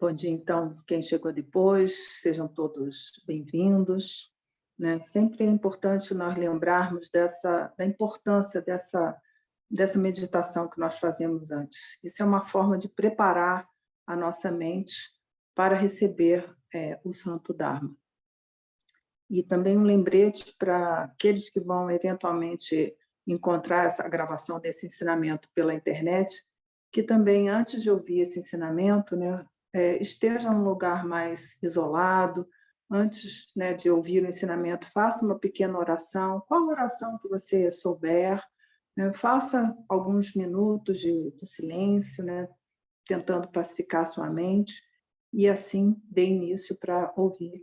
Bom dia, então, quem chegou depois, sejam todos bem-vindos, né? Sempre é importante nós lembrarmos da importância dessa meditação que nós fazemos antes. Isso é uma forma de preparar a nossa mente para receber o Santo Dharma. E também um lembrete para aqueles que vão eventualmente encontrar essa gravação desse ensinamento pela internet, que também, antes de ouvir esse ensinamento, né, esteja num lugar mais isolado. Antes, né, de ouvir o ensinamento, faça uma pequena oração, qual oração que você souber, né, faça alguns minutos de silêncio, né, tentando pacificar sua mente, e assim dê início para ouvir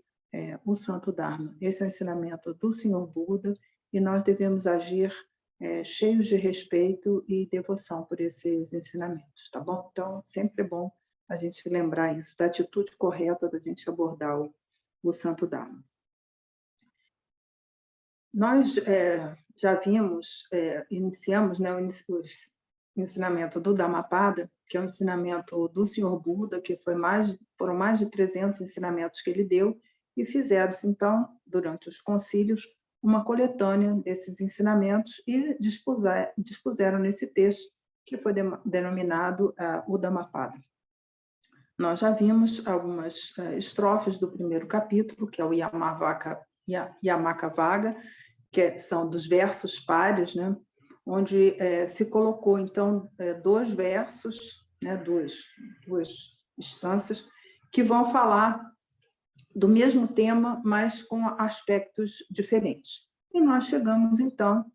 o Santo Dharma. Esse é o ensinamento do Senhor Buda, e nós devemos agir cheios de respeito e devoção por esses ensinamentos, tá bom? Então, sempre é bom a gente lembrar isso, da atitude correta da gente abordar o Santo Dharma. Nós já vimos, iniciamos, né, o ensinamento do Dhammapada, que é um ensinamento do Senhor Buda, que foram mais de 300 ensinamentos que ele deu, e fizeram-se, então, durante os concílios, uma coletânea desses ensinamentos e dispuseram nesse texto, que foi denominado o Dhammapada. Nós já vimos algumas estrofes do primeiro capítulo, que é o Yamaka Vaga, que são dos versos pares, né? Onde se colocou, então, dois versos, né? duas instâncias, que vão falar do mesmo tema, mas com aspectos diferentes. E nós chegamos, então,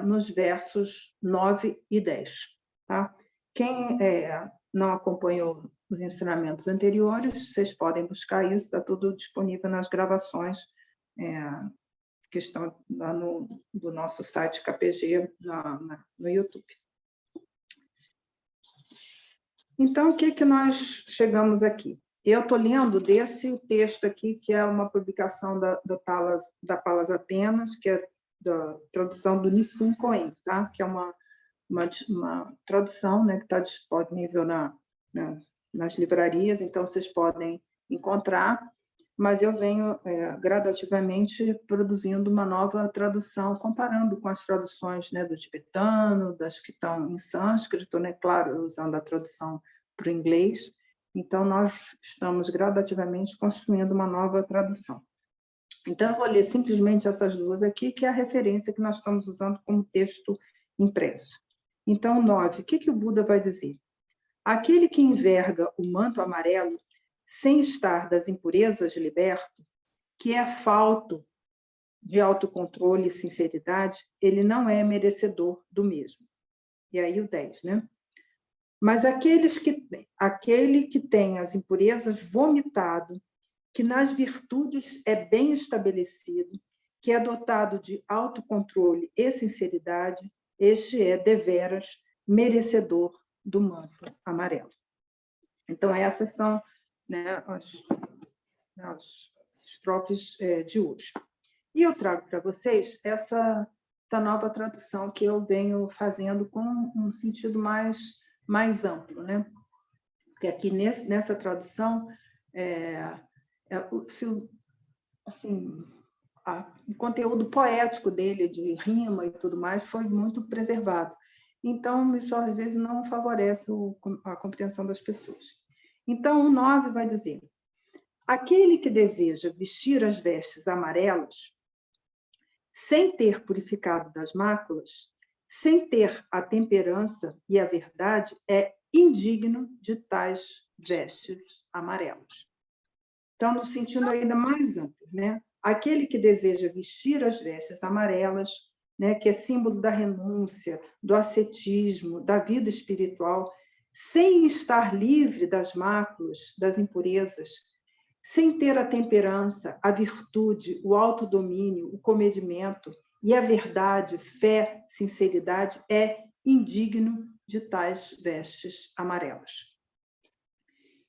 nos versos 9 e 10. Tá? Quem não acompanhou os ensinamentos anteriores, vocês podem buscar isso, está tudo disponível nas gravações que estão lá do nosso site KPG no YouTube. Então, o que nós chegamos aqui? Eu estou lendo desse texto aqui, que é uma publicação da Palas Atenas, que é da tradução do Nissim Cohen, tá? Que é uma tradução, né, que está disponível nas livrarias, então vocês podem encontrar, mas eu venho gradativamente produzindo uma nova tradução, comparando com as traduções, né, do tibetano, das que estão em sânscrito, né, claro, usando a tradução para o inglês. Então, nós estamos gradativamente construindo uma nova tradução. Então, eu vou ler simplesmente essas duas aqui, que é a referência que nós estamos usando como texto impresso. Então, 9, o que o Buda vai dizer? Aquele que enverga o manto amarelo, sem estar das impurezas liberto, que é falto de autocontrole e sinceridade, ele não é merecedor do mesmo. E aí o 10, né? Mas aquele que tem as impurezas vomitado, que nas virtudes é bem estabelecido, que é dotado de autocontrole e sinceridade, este é deveras merecedor do manto amarelo. Então, essas são, né, as estrofes de hoje. E eu trago para vocês essa nova tradução que eu venho fazendo com um sentido mais amplo, né? Porque aqui nessa tradução, assim, o conteúdo poético dele, de rima e tudo mais, foi muito preservado. Então, isso às vezes não favorece a compreensão das pessoas. Então, o 9 vai dizer: aquele que deseja vestir as vestes amarelas, sem ter purificado das máculas, sem ter a temperança e a verdade, é indigno de tais vestes amarelas. Então, no sentido ainda mais amplo, né? Aquele que deseja vestir as vestes amarelas, né, que é símbolo da renúncia, do ascetismo, da vida espiritual, sem estar livre das máculas, das impurezas, sem ter a temperança, a virtude, o autodomínio, o comedimento e a verdade, fé, sinceridade, é indigno de tais vestes amarelas.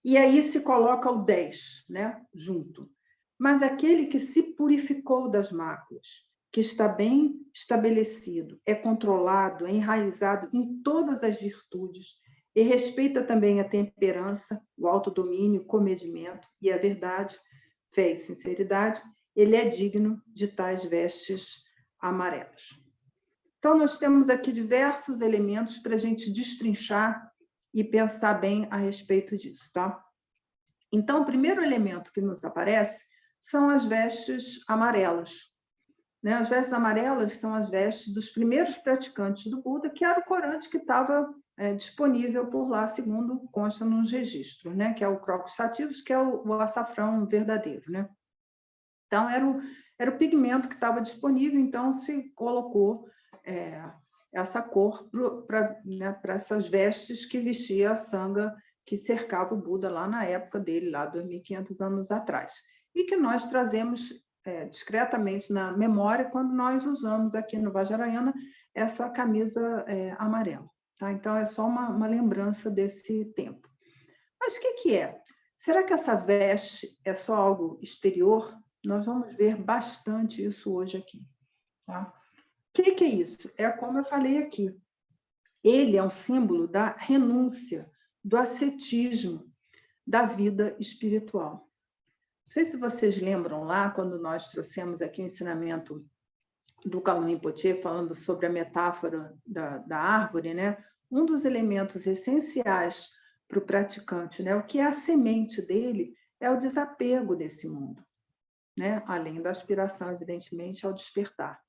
E aí se coloca o 10, né, junto. Mas aquele que se purificou das máculas, que está bem estabelecido, é controlado, é enraizado em todas as virtudes e respeita também a temperança, o autodomínio, o comedimento e a verdade, fé e sinceridade, ele é digno de tais vestes amarelas. Então, nós temos aqui diversos elementos para a gente destrinchar e pensar bem a respeito disso, tá? Então, o primeiro elemento que nos aparece são as vestes amarelas. Né? As vestes amarelas são as vestes dos primeiros praticantes do Buda, que era o corante que estava disponível por lá, segundo consta nos registros, né? Que é o crocus sativus, que é o açafrão verdadeiro. Né? Então, era o pigmento que estava disponível, então se colocou essa cor para essas vestes que vestia a sanga que cercava o Buda lá na época dele, lá 2.500 anos atrás. E que nós trazemos discretamente na memória quando nós usamos aqui no Vajrayana essa camisa amarela. Tá? Então, é só uma lembrança desse tempo. Mas o que é? Será que essa veste é só algo exterior? Nós vamos ver bastante isso hoje aqui. Tá? O que é isso? É como eu falei aqui. Ele é um símbolo da renúncia, do ascetismo, da vida espiritual. Não sei se vocês lembram lá, quando nós trouxemos aqui o ensinamento do Kalun Rinpoche, falando sobre a metáfora da árvore, né? Um dos elementos essenciais para o praticante, né? O que é a semente dele é o desapego desse mundo, né? Além da aspiração, evidentemente, ao despertar.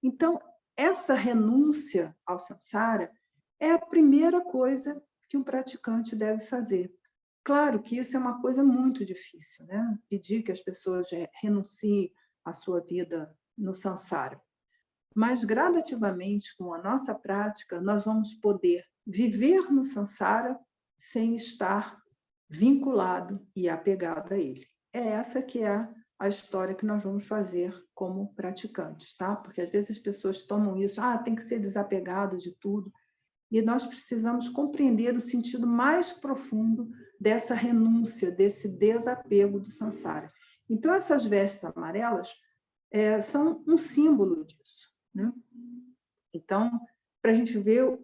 Então, essa renúncia ao samsara é a primeira coisa que um praticante deve fazer. Claro que isso é uma coisa muito difícil, né? Pedir que as pessoas renunciem à sua vida no samsara. Mas, gradativamente, com a nossa prática, nós vamos poder viver no samsara sem estar vinculado e apegado a ele. É essa que é a história que nós vamos fazer como praticantes, tá? Porque às vezes as pessoas tomam isso, tem que ser desapegado de tudo. E nós precisamos compreender o sentido mais profundo dessa renúncia, desse desapego do samsara. Então, essas vestes amarelas são um símbolo disso. Né? Então, para a gente ver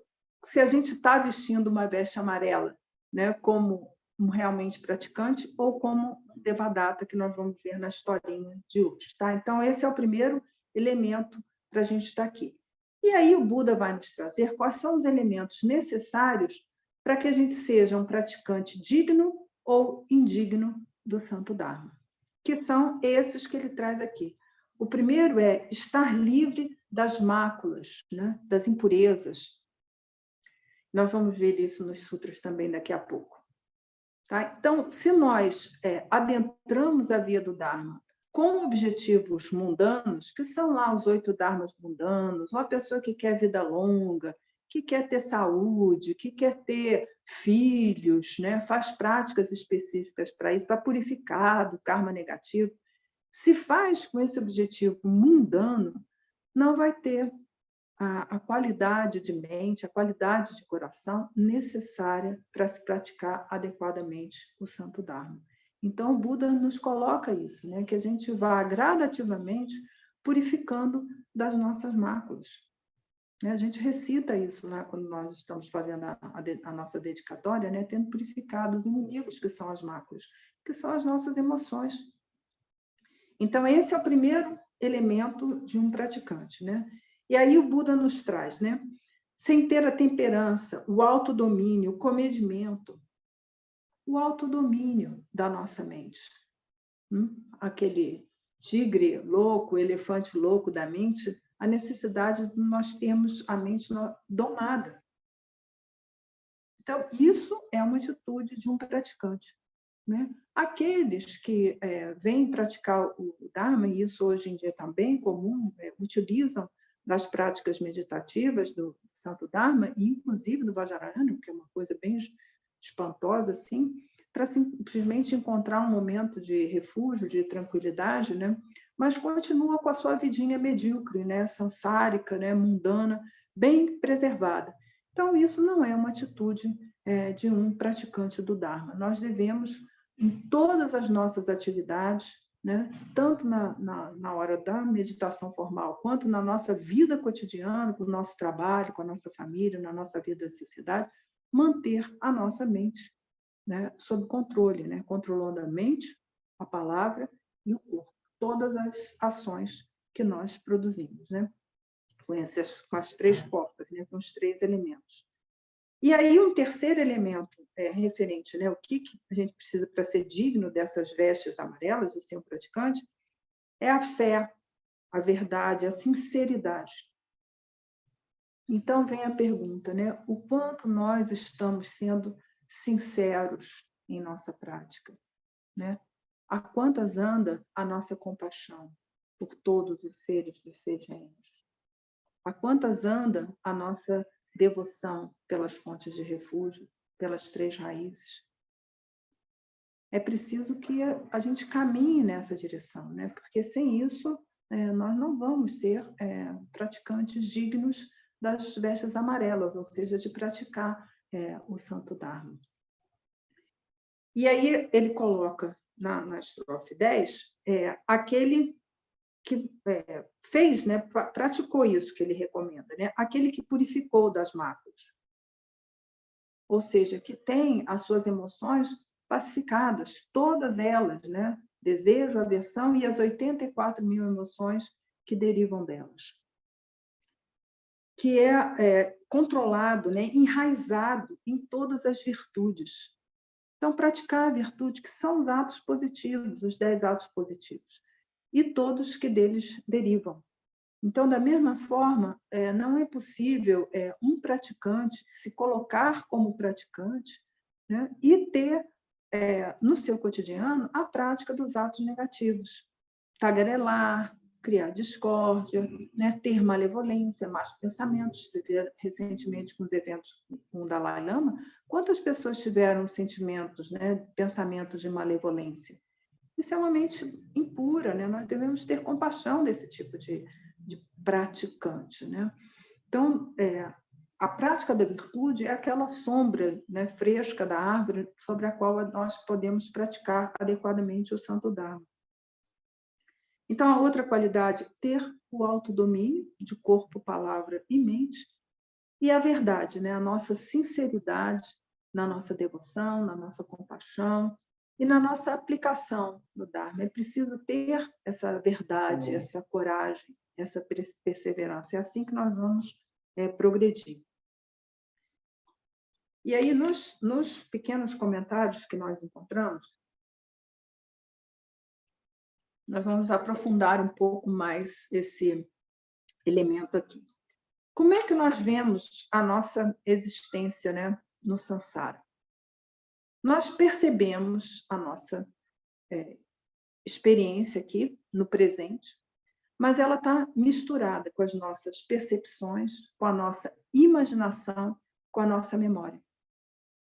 se a gente está vestindo uma veste amarela, né, como um realmente praticante ou como Devadatta, que nós vamos ver na historinha de hoje. Tá? Então, esse é o primeiro elemento para a gente estar aqui. E aí o Buda vai nos trazer quais são os elementos necessários para que a gente seja um praticante digno ou indigno do Santo Dharma, que são esses que ele traz aqui. O primeiro é estar livre das máculas, né? Das impurezas. Nós vamos ver isso nos sutras também daqui a pouco. Tá? Então, se nós adentramos a via do Dharma com objetivos mundanos, que são lá os 8 dharmas mundanos, uma pessoa que quer vida longa, que quer ter saúde, que quer ter filhos, né? Faz práticas específicas para isso, para purificar do karma negativo. Se faz com esse objetivo mundano, não vai ter a qualidade de mente, a qualidade de coração necessária para se praticar adequadamente o Santo Dharma. Então, o Buda nos coloca isso, né? Que a gente vá gradativamente purificando das nossas máculas. A gente recita isso lá quando nós estamos fazendo a nossa dedicatória, né? Tendo purificado os inimigos, que são as máculas, que são as nossas emoções. Então, esse é o primeiro elemento de um praticante, né? E aí o Buda nos traz, né? Sem ter a temperança, o autodomínio, o comedimento, o autodomínio da nossa mente. Aquele tigre louco, elefante louco da mente, a necessidade de nós termos a mente domada. Então, isso é uma atitude de um praticante. Né? Aqueles que vêm praticar o Dharma, e isso hoje em dia está bem comum, utilizam das práticas meditativas do Santo Dharma, e inclusive do Vajrayana, que é uma coisa bem espantosa, assim, para simplesmente encontrar um momento de refúgio, de tranquilidade, né? Mas continua com a sua vidinha medíocre, né? Sansárica, né? Mundana, bem preservada. Então, isso não é uma atitude de um praticante do Dharma. Nós devemos, em todas as nossas atividades, né? Tanto na hora da meditação formal, quanto na nossa vida cotidiana, com o nosso trabalho, com a nossa família, na nossa vida da sociedade, manter a nossa mente, né, sob controle, né? Controlando a mente, a palavra e o corpo. Todas as ações que nós produzimos, né? Com as três portas, né? Com os três elementos. E aí, um terceiro elemento referente, né? O que a gente precisa para ser digno dessas vestes amarelas e ser um praticante, é a fé, a verdade, a sinceridade. Então, vem a pergunta, né? O quanto nós estamos sendo sinceros em nossa prática, né? A quantas anda a nossa compaixão por todos os seres dos seis reinos? A quantas anda a nossa devoção pelas fontes de refúgio, pelas três raízes? É preciso que a gente caminhe nessa direção, né? Porque sem isso nós não vamos ser praticantes dignos das vestes amarelas, ou seja, de praticar o Santo Dharma. E aí ele coloca na estrofe 10 aquele que fez, né, praticou isso que ele recomenda, né? Aquele que purificou das máculas, ou seja, que tem as suas emoções pacificadas, todas elas, né? Desejo, aversão e as 84.000 emoções que derivam delas. Que é controlado, né? Enraizado em todas as virtudes. Então, praticar a virtude, que são os atos positivos, os 10 atos positivos, e todos que deles derivam. Então, da mesma forma, não é possível um praticante se colocar como praticante, né, e ter no seu cotidiano a prática dos atos negativos. Tagarelar, criar discórdia, né, ter malevolência, más pensamentos. Você vê recentemente com os eventos com o Dalai Lama, quantas pessoas tiveram sentimentos, né, pensamentos de malevolência? Isso é uma mente impura, né? Nós devemos ter compaixão desse tipo de praticante, né? Então, a prática da virtude é aquela sombra, né, fresca da árvore sobre a qual nós podemos praticar adequadamente o Santo Dharma. Então, a outra qualidade, ter o autodomínio de corpo, palavra e mente, e a verdade, né? A nossa sinceridade na nossa devoção, na nossa compaixão e na nossa aplicação do Dharma. É preciso ter essa verdade, essa coragem, essa perseverança. É assim que nós vamos progredir. E aí, nos pequenos comentários que nós encontramos, nós vamos aprofundar um pouco mais esse elemento aqui. Como é que nós vemos a nossa existência, né, no samsara? Nós percebemos a nossa experiência aqui, no presente, mas ela está misturada com as nossas percepções, com a nossa imaginação, com a nossa memória.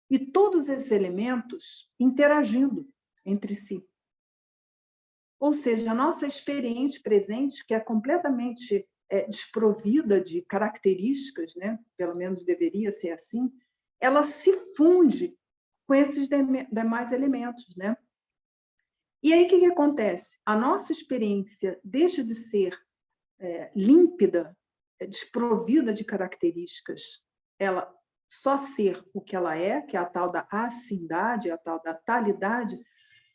E todos esses elementos interagindo entre si. Ou seja, a nossa experiência presente, que é completamente desprovida de características, né? Pelo menos deveria ser assim, ela se funde com esses demais elementos, né? E aí, o que acontece? A nossa experiência deixa de ser límpida, desprovida de características, ela só ser o que ela é, que é a tal da acindade, a tal da talidade,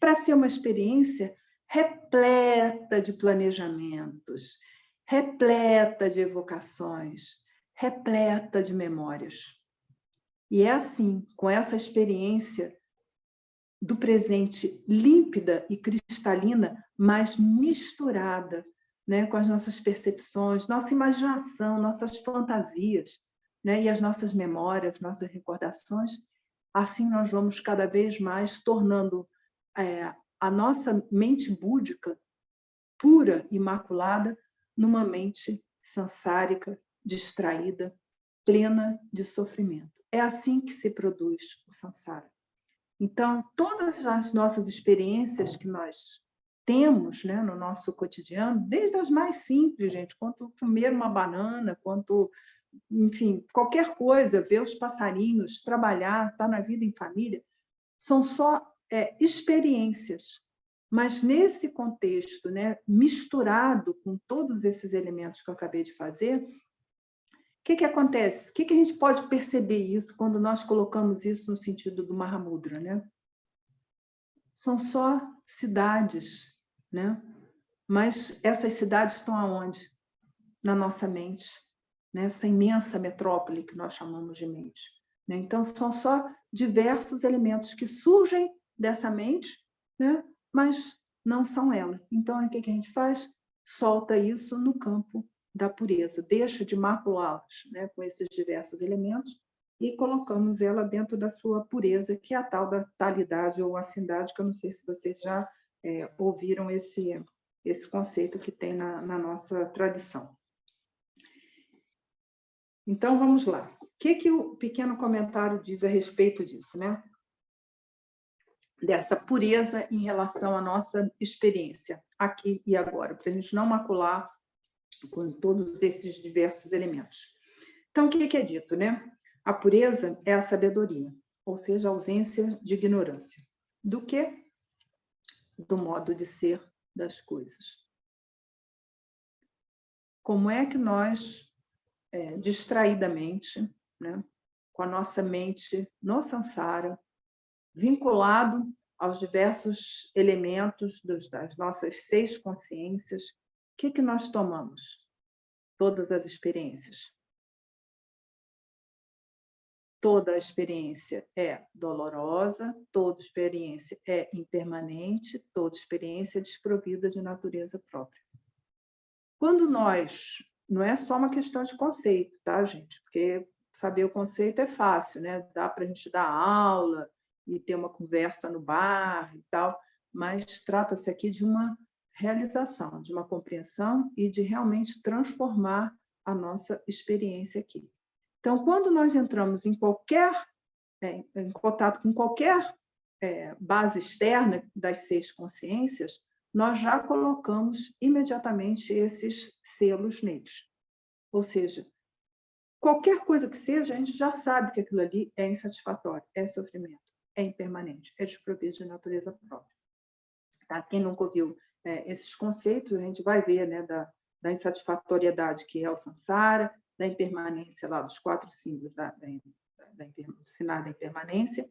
para ser uma experiência repleta de planejamentos, repleta de evocações, repleta de memórias. E é assim, com essa experiência do presente límpida e cristalina, mas misturada, né, com as nossas percepções, nossa imaginação, nossas fantasias, né, e as nossas memórias, nossas recordações, assim nós vamos cada vez mais tornando a nossa mente búdica, pura, imaculada, numa mente sansárica, distraída, plena de sofrimento. É assim que se produz o samsara. Então, todas as nossas experiências que nós temos, né, no nosso cotidiano, desde as mais simples, gente, quanto comer uma banana, quanto, enfim, qualquer coisa, ver os passarinhos, trabalhar, estar na vida em família, são só experiências Mas nesse contexto, né, misturado com todos esses elementos que eu acabei de fazer, o que acontece? O que a gente pode perceber isso quando nós colocamos isso no sentido do Mahamudra, né? São só cidades, né? Mas essas cidades estão aonde? Na nossa mente, nessa imensa metrópole que nós chamamos de mente, né? Então, são só diversos elementos que surgem dessa mente, né? Mas não são ela. Então, o que a gente faz? Solta isso no campo da pureza, deixa de maculá-las, né, com esses diversos elementos e colocamos ela dentro da sua pureza, que é a tal da talidade ou acindade, que eu não sei se vocês já ouviram esse conceito que tem na nossa tradição. Então, vamos lá. O que o pequeno comentário diz a respeito disso, né? Dessa pureza em relação à nossa experiência, aqui e agora, para a gente não macular com todos esses diversos elementos. Então, o que é dito, né? A pureza é a sabedoria, ou seja, a ausência de ignorância. Do quê? Do modo de ser das coisas. Como é que nós, distraidamente, né, com a nossa mente no samsara, vinculado aos diversos elementos das nossas 6 consciências, o que nós tomamos? Todas as experiências. Toda experiência é dolorosa, toda experiência é impermanente, toda experiência é desprovida de natureza própria. Quando nós... Não é só uma questão de conceito, tá, gente? Porque saber o conceito é fácil, né? Dá para a gente dar aula e ter uma conversa no bar e tal, mas trata-se aqui de uma realização, de uma compreensão e de realmente transformar a nossa experiência aqui. Então, quando nós entramos em contato com qualquer base externa das 6 consciências, nós já colocamos imediatamente esses selos neles. Ou seja, qualquer coisa que seja, a gente já sabe que aquilo ali é insatisfatório, é sofrimento, é impermanente, é desprovido de natureza própria. Tá? Quem nunca ouviu esses conceitos, a gente vai ver, né, da insatisfatoriedade, que é o samsara, da impermanência lá dos 4 símbolos sinal da impermanência,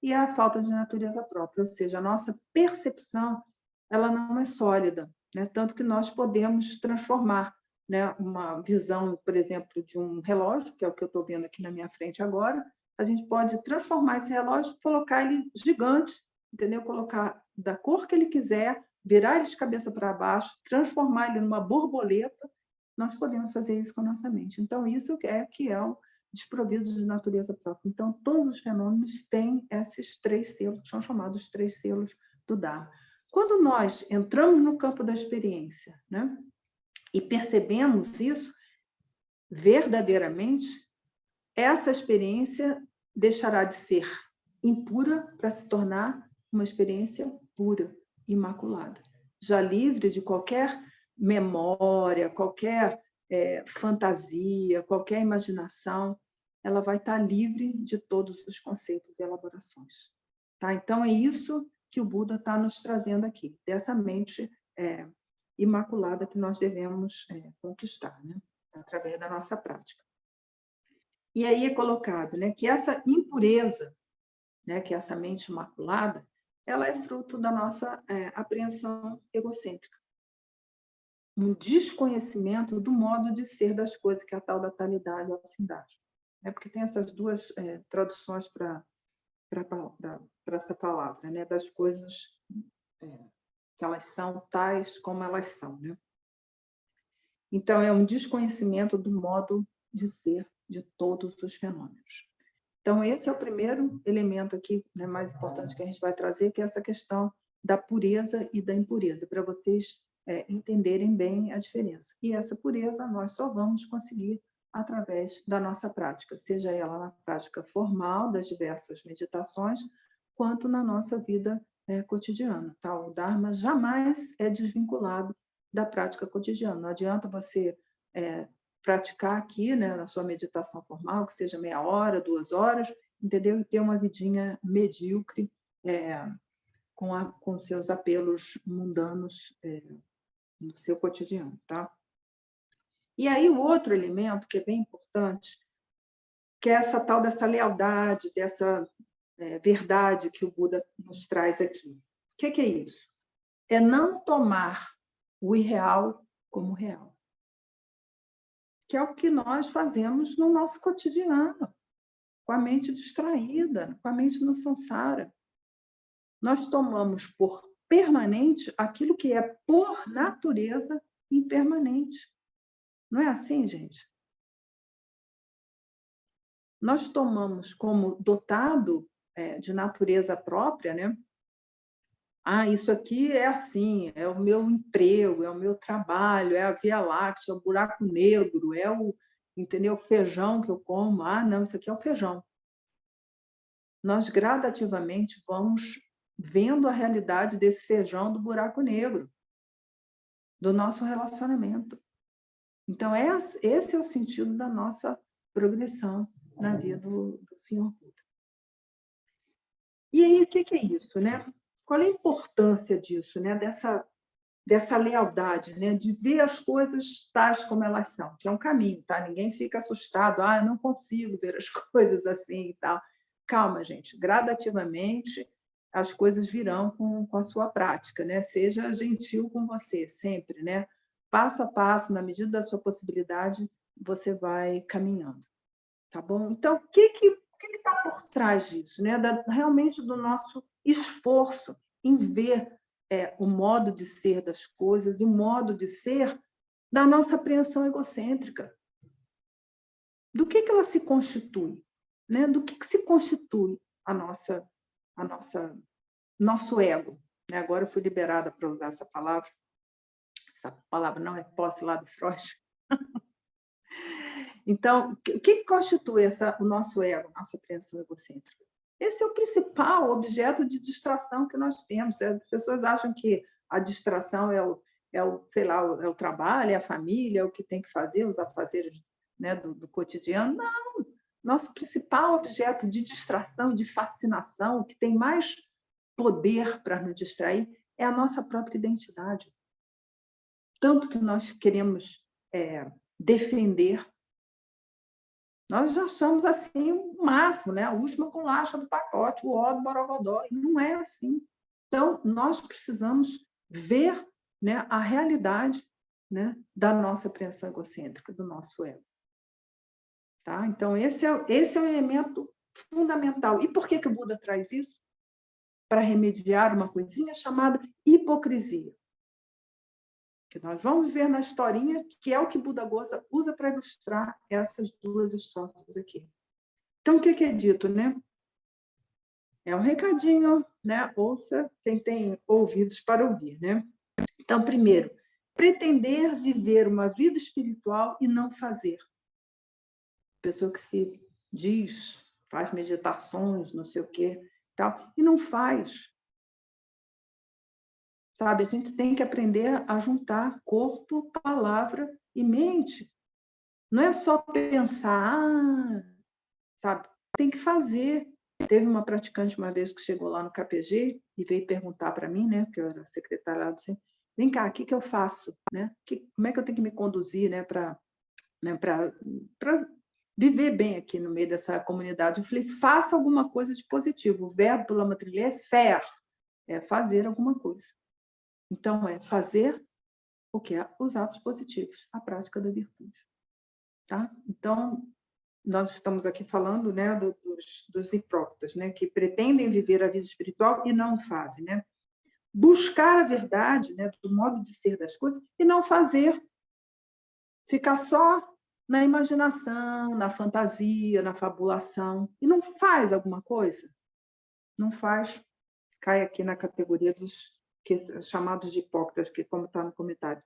e a falta de natureza própria, ou seja, a nossa percepção ela não é sólida, né? Tanto que nós podemos transformar, né, uma visão, por exemplo, de um relógio, que é o que eu estou vendo aqui na minha frente agora, a gente pode transformar esse relógio, colocar ele gigante, entendeu? Colocar da cor que ele quiser, virar ele de cabeça para baixo, transformar ele numa borboleta, nós podemos fazer isso com a nossa mente. Então, isso que é o desprovido de natureza própria. Então, todos os fenômenos têm esses 3 selos, que são chamados 3 selos do Dharma. Quando nós entramos no campo da experiência, né, e percebemos isso verdadeiramente, essa experiência deixará de ser impura para se tornar uma experiência pura, imaculada, já livre de qualquer memória, qualquer fantasia, qualquer imaginação, ela vai estar livre de todos os conceitos e elaborações. Tá? Então, é isso que o Buda está nos trazendo aqui, dessa mente imaculada que nós devemos conquistar, né? Através da nossa prática. E aí é colocado, né, que essa impureza, né, que é essa mente imaculada, ela é fruto da nossa apreensão egocêntrica. Um desconhecimento do modo de ser das coisas, que é a tal da talidade ou acindade. Porque tem essas duas traduções para essa palavra, né, das coisas que elas são tais como elas são, né? Então, é um desconhecimento do modo de ser de todos os fenômenos. Então, esse é o primeiro elemento aqui, né, mais importante que a gente vai trazer, que é essa questão da pureza e da impureza, para vocês entenderem bem a diferença. E essa pureza nós só vamos conseguir através da nossa prática, seja ela na prática formal das diversas meditações, quanto na nossa vida cotidiana. Tá? O Dharma jamais é desvinculado da prática cotidiana. Não adianta você praticar aqui, né, na sua meditação formal, que seja meia hora, 2 horas, entendeu? E ter uma vidinha medíocre, com seus apelos mundanos no seu cotidiano, tá? E aí o outro elemento que é bem importante, que é essa tal dessa lealdade, dessa verdade que o Buda nos traz aqui. O que é isso? É não tomar o irreal como real, que é o que nós fazemos no nosso cotidiano, com a mente distraída, com a mente no samsara. Nós tomamos por permanente aquilo que é, por natureza, impermanente. Não é assim, gente? Nós tomamos como dotado de natureza própria, né? Ah, isso aqui é assim, é o meu emprego, é o meu trabalho, é a Via Láctea, é o buraco negro, é entendeu, feijão que eu como. Ah, não, isso aqui é o feijão. Nós gradativamente vamos vendo a realidade desse feijão do buraco negro, do nosso relacionamento. Então, esse é o sentido da nossa progressão na vida do Senhor Buda. E aí, o que é isso, né? Qual é a importância disso, né? Dessa lealdade, né? De ver as coisas tais como elas são, que é um caminho, tá? Ninguém fica assustado, eu não consigo ver as coisas assim e tal. Calma, gente, gradativamente as coisas virão com a sua prática, né? Seja gentil com você, sempre, né? Passo a passo, na medida da sua possibilidade, você vai caminhando, tá bom? Então, o que está por trás disso, né? Realmente do nosso esforço em ver o modo de ser das coisas e o modo de ser da nossa apreensão egocêntrica. Do que ela se constitui? Né? Do que se constitui nosso ego? Né? Agora eu fui liberada para usar essa palavra. Essa palavra não é posse lá do Freud. Então, o que constitui o nosso ego, nossa apreensão egocêntrica? Esse é o principal objeto de distração que nós temos. As pessoas acham que a distração sei lá, é o trabalho, é a família, é o que tem que fazer, os afazeres, né, do cotidiano. Não! Nosso principal objeto de distração, de fascinação, o que tem mais poder para nos distrair, é a nossa própria identidade. Tanto que nós queremos defender. Nós já achamos assim o máximo, né? A última bolacha do pacote, o ó do borogodó. E não é assim. Então, nós precisamos ver, né, a realidade, né, da nossa apreensão egocêntrica, do nosso ego. Tá? Então, esse é o elemento fundamental. E por que o Buda traz isso? Para remediar uma coisinha chamada hipocrisia. Que nós vamos ver na historinha, que é o que Buda usa para ilustrar essas duas estrofes aqui. Então, o que é dito, né? É um recadinho, né? Ouça quem tem ouvidos para ouvir, né? Então, primeiro, pretender viver uma vida espiritual e não fazer. Pessoa que se diz, faz meditações, não sei o quê, tal, e não faz. Sabe, a gente tem que aprender a juntar corpo, palavra e mente. Não é só pensar, sabe? Tem que fazer. Teve uma praticante uma vez que chegou lá no KPG e veio perguntar para mim, né, que eu era secretária lá do centro, vem cá, o que eu faço? Né? Como é que eu tenho que me conduzir, né, para viver bem aqui no meio dessa comunidade? Eu falei, faça alguma coisa de positivo. O verbo do Lama Trilê é faire, é fazer alguma coisa. Então, é fazer o que é os atos positivos, a prática da virtude. Tá? Então, nós estamos aqui falando, né, dos hipócritas, né, que pretendem viver a vida espiritual e não fazem. Né? Buscar a verdade, né, do modo de ser das coisas e não fazer. Ficar só na imaginação, na fantasia, na fabulação. E não faz alguma coisa. Não faz, cai aqui na categoria dos chamados de hipócritas, que como está no comentário.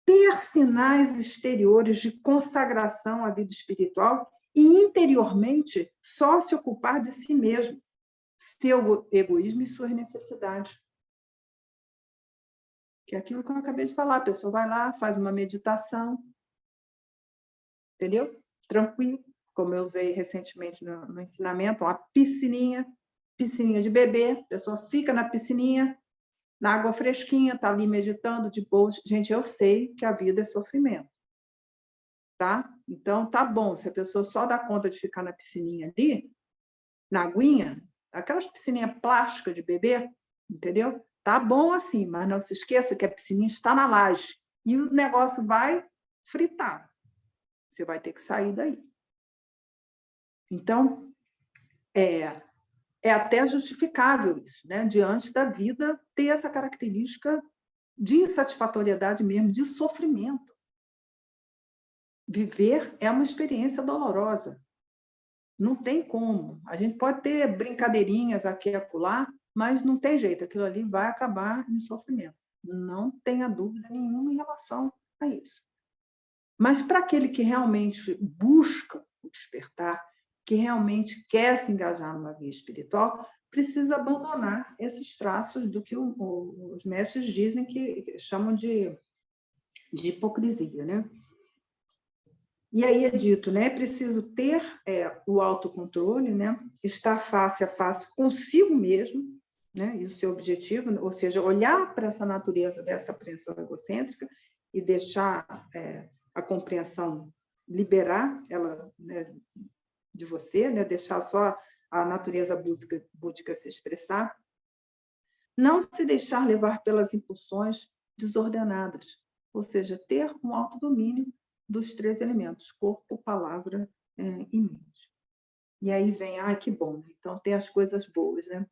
Ter sinais exteriores de consagração à vida espiritual e interiormente só se ocupar de si mesmo, seu egoísmo e suas necessidades. Que é aquilo que eu acabei de falar, a pessoa vai lá, faz uma meditação, entendeu? Tranquilo, como eu usei recentemente no ensinamento, uma piscininha, piscininha de bebê, a pessoa fica na piscininha, na água fresquinha, está ali meditando de boa. Gente, eu sei que a vida é sofrimento, tá? Então, tá bom, se a pessoa só dá conta de ficar na piscininha ali, na aguinha, aquelas piscininhas plásticas de bebê, entendeu? Tá bom assim, mas não se esqueça que a piscininha está na laje e o negócio vai fritar. Você vai ter que sair daí. Então, é até justificável isso, né? Diante da vida ter essa característica de insatisfatoriedade mesmo, de sofrimento. Viver é uma experiência dolorosa. Não tem como. A gente pode ter brincadeirinhas aqui e acolá, mas não tem jeito, aquilo ali vai acabar em sofrimento. Não tenha dúvida nenhuma em relação a isso. Mas para aquele que realmente busca o despertar, que realmente quer se engajar numa via espiritual, precisa abandonar esses traços do que os mestres dizem que chamam de hipocrisia, né? E aí é dito, né? É preciso ter o autocontrole, né? Estar face a face consigo mesmo, né? E o seu objetivo, ou seja, olhar para essa natureza dessa apreensão egocêntrica e deixar a compreensão liberar ela, né, de você, né? Deixar só a natureza búdica se expressar. Não se deixar levar pelas impulsões desordenadas, ou seja, ter um autodomínio dos 3 elementos, corpo, palavra e mente. E aí vem, que bom, então tem as coisas boas, né?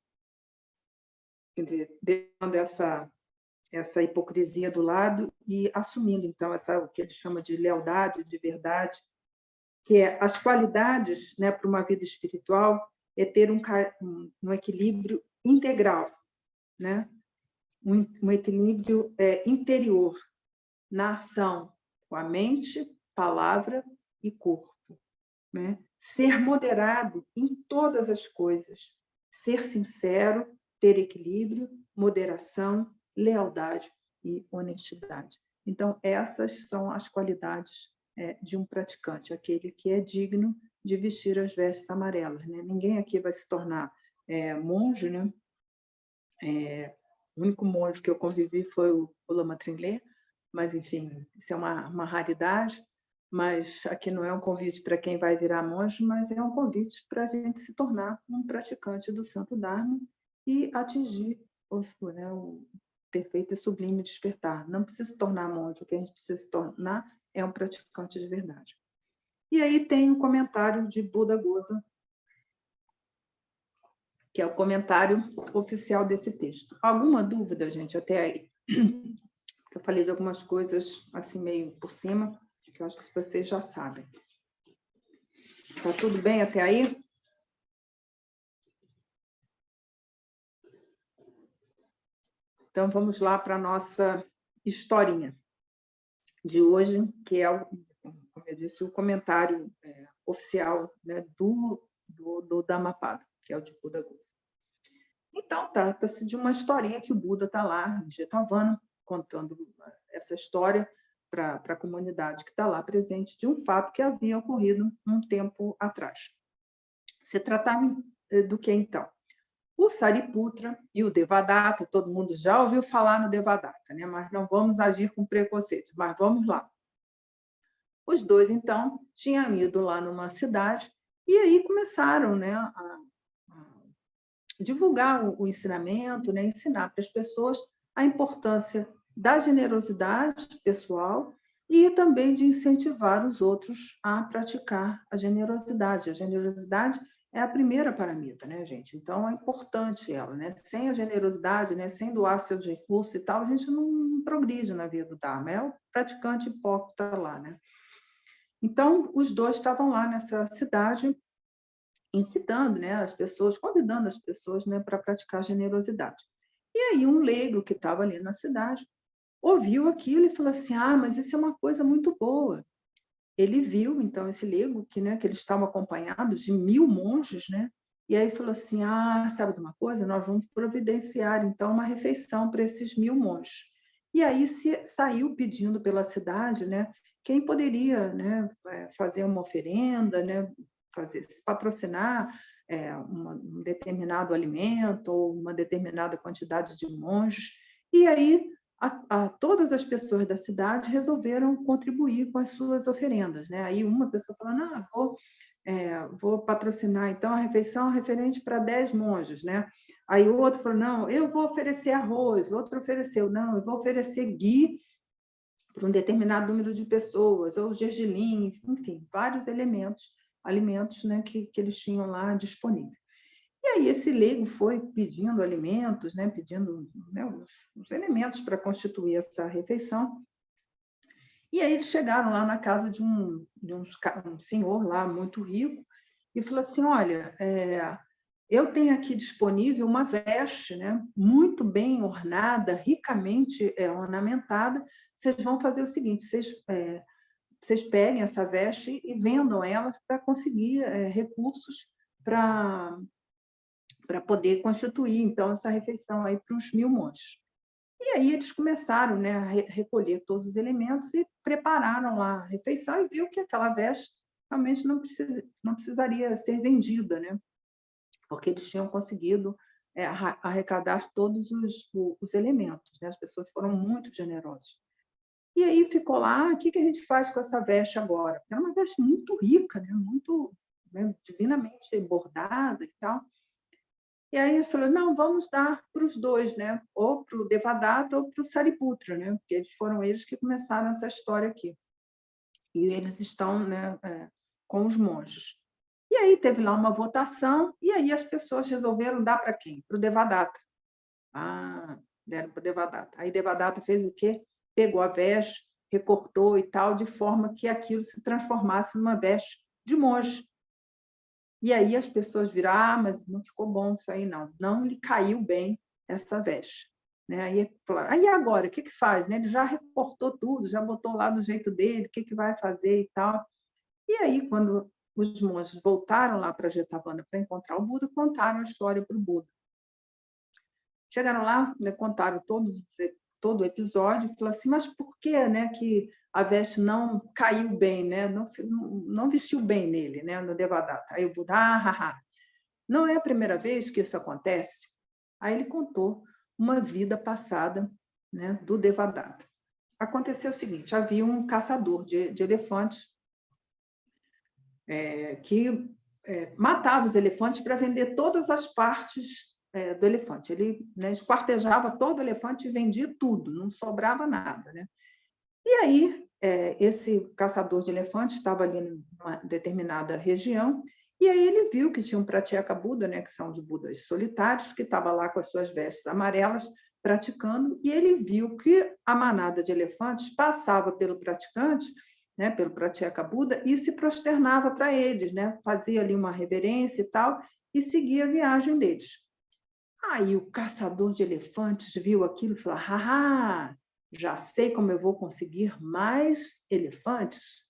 Quer dizer, deixando essa hipocrisia do lado e assumindo, então, o que ele chama de lealdade, de verdade, que é as qualidades, né, para uma vida espiritual, é ter um equilíbrio integral, né? Um equilíbrio interior na ação com a mente, palavra e corpo, né? Ser moderado em todas as coisas, ser sincero, ter equilíbrio, moderação, lealdade e honestidade. Então, essas são as qualidades de um praticante, aquele que é digno de vestir as vestes amarelas, né? Ninguém aqui vai se tornar monge, né? O único monge que eu convivi foi o Lama Trinlé, mas, enfim, isso é uma raridade. Mas aqui não é um convite para quem vai virar monge, mas é um convite para a gente se tornar um praticante do Santo Dharma e atingir o perfeito e sublime despertar. Não precisa se tornar monge, o que a gente precisa se tornar é um praticante de verdade. E aí tem um comentário de Buda Gosa, que é o comentário oficial desse texto. Alguma dúvida, gente, até aí? Eu falei de algumas coisas assim meio por cima, que eu acho que vocês já sabem. Está tudo bem até aí? Então, vamos lá para a nossa historinha de hoje, que é, como eu disse, o comentário oficial, né, do Dhammapada, que é o de Buda Gosa. Então, trata-se de uma historinha que o Buda está lá em Jetavana, contando essa história para a comunidade que está lá presente, de um fato que havia ocorrido um tempo atrás. Se tratava do que, então? O Sariputra e o Devadatta, todo mundo já ouviu falar no Devadatta, né? Mas não vamos agir com preconceito, mas vamos lá. Os dois, então, tinham ido lá numa cidade e aí começaram, né, a divulgar o ensinamento, né, ensinar para as pessoas a importância da generosidade pessoal e também de incentivar os outros a praticar a generosidade. A generosidade é a primeira paramita, né, gente? Então, é importante ela, né? Sem a generosidade, né, sem doar seus recursos e tal, a gente não progride na vida do Dharma. É o praticante hipócrita lá, né? Então, os dois estavam lá nessa cidade incitando, né, as pessoas, convidando as pessoas, né, para praticar generosidade. E aí um leigo que estava ali na cidade ouviu aquilo e falou assim: mas isso é uma coisa muito boa. Ele viu, então, esse leigo, né, que eles estavam acompanhados de 1000 monges, né? E aí falou assim: sabe de uma coisa? Nós vamos providenciar, então, uma refeição para esses 1000 monges. E aí saiu pedindo pela cidade, né, quem poderia, né, fazer uma oferenda, né, patrocinar um determinado alimento ou uma determinada quantidade de monges. E aí todas as pessoas da cidade resolveram contribuir com as suas oferendas, né? Aí uma pessoa falou, não, vou patrocinar então a refeição referente para 10 monges, né? Aí o outro falou, não, eu vou oferecer arroz, o outro ofereceu, não, eu vou oferecer ghee para um determinado número de pessoas, ou gergelim, enfim, vários alimentos, né, que eles tinham lá disponível. E aí esse leigo foi pedindo alimentos, né, pedindo, né, os elementos para constituir essa refeição. E aí eles chegaram lá na casa de um senhor lá muito rico e falou assim, olha, eu tenho aqui disponível uma veste, né, muito bem ornada, ricamente ornamentada. Vocês vão fazer o seguinte, vocês peguem essa veste e vendam ela para conseguir recursos para poder constituir, então, essa refeição aí para os 1.000 monges. E aí eles começaram, né, a recolher todos os elementos e prepararam lá a refeição e viu que aquela veste realmente não precisaria ser vendida, né, porque eles tinham conseguido arrecadar todos os elementos, né, as pessoas foram muito generosas. E aí ficou lá, o que a gente faz com essa veste agora? Porque era uma veste muito rica, né, muito, né, divinamente bordada e tal. E aí ele falou, não, vamos dar para os dois, né? Ou para o Devadatta ou para o Sariputra, né? Porque foram eles que começaram essa história aqui. E eles estão, né, com os monges. E aí teve lá uma votação, e aí as pessoas resolveram dar para quem? Para o Devadatta. Deram para o Devadatta. Aí Devadatta fez o quê? Pegou a veste, recortou e tal, de forma que aquilo se transformasse numa veste de monge. E aí as pessoas viram, mas não ficou bom isso aí, não lhe caiu bem essa veste. Né? Aí falaram, aí agora, o que faz? Né? Ele já recortou tudo, já botou lá do jeito dele, o que vai fazer e tal. E aí, quando os monges voltaram lá para Jetavana para encontrar o Buda, contaram a história para o Buda. Chegaram lá, né, contaram todo o episódio, e falaram assim, mas por que, né, que a veste não caiu bem, né? Não vestiu bem nele, né, no Devadatta? Aí o Buda, não é a primeira vez que isso acontece? Aí ele contou uma vida passada, né, do Devadatta. Aconteceu o seguinte, havia um caçador de elefantes que matava os elefantes para vender todas as partes do elefante. Ele, né, esquartejava todo o elefante e vendia tudo, não sobrava nada, né? E aí, esse caçador de elefantes estava ali numa determinada região, e aí ele viu que tinha um Pratyeka Buda, né, que são os Budas solitários, que estava lá com as suas vestes amarelas, praticando, e ele viu que a manada de elefantes passava pelo praticante, né, pelo Pratyeka Buda, e se prosternava para eles, né, fazia ali uma reverência e tal, e seguia a viagem deles. Aí o caçador de elefantes viu aquilo e falou, já sei como eu vou conseguir mais elefantes,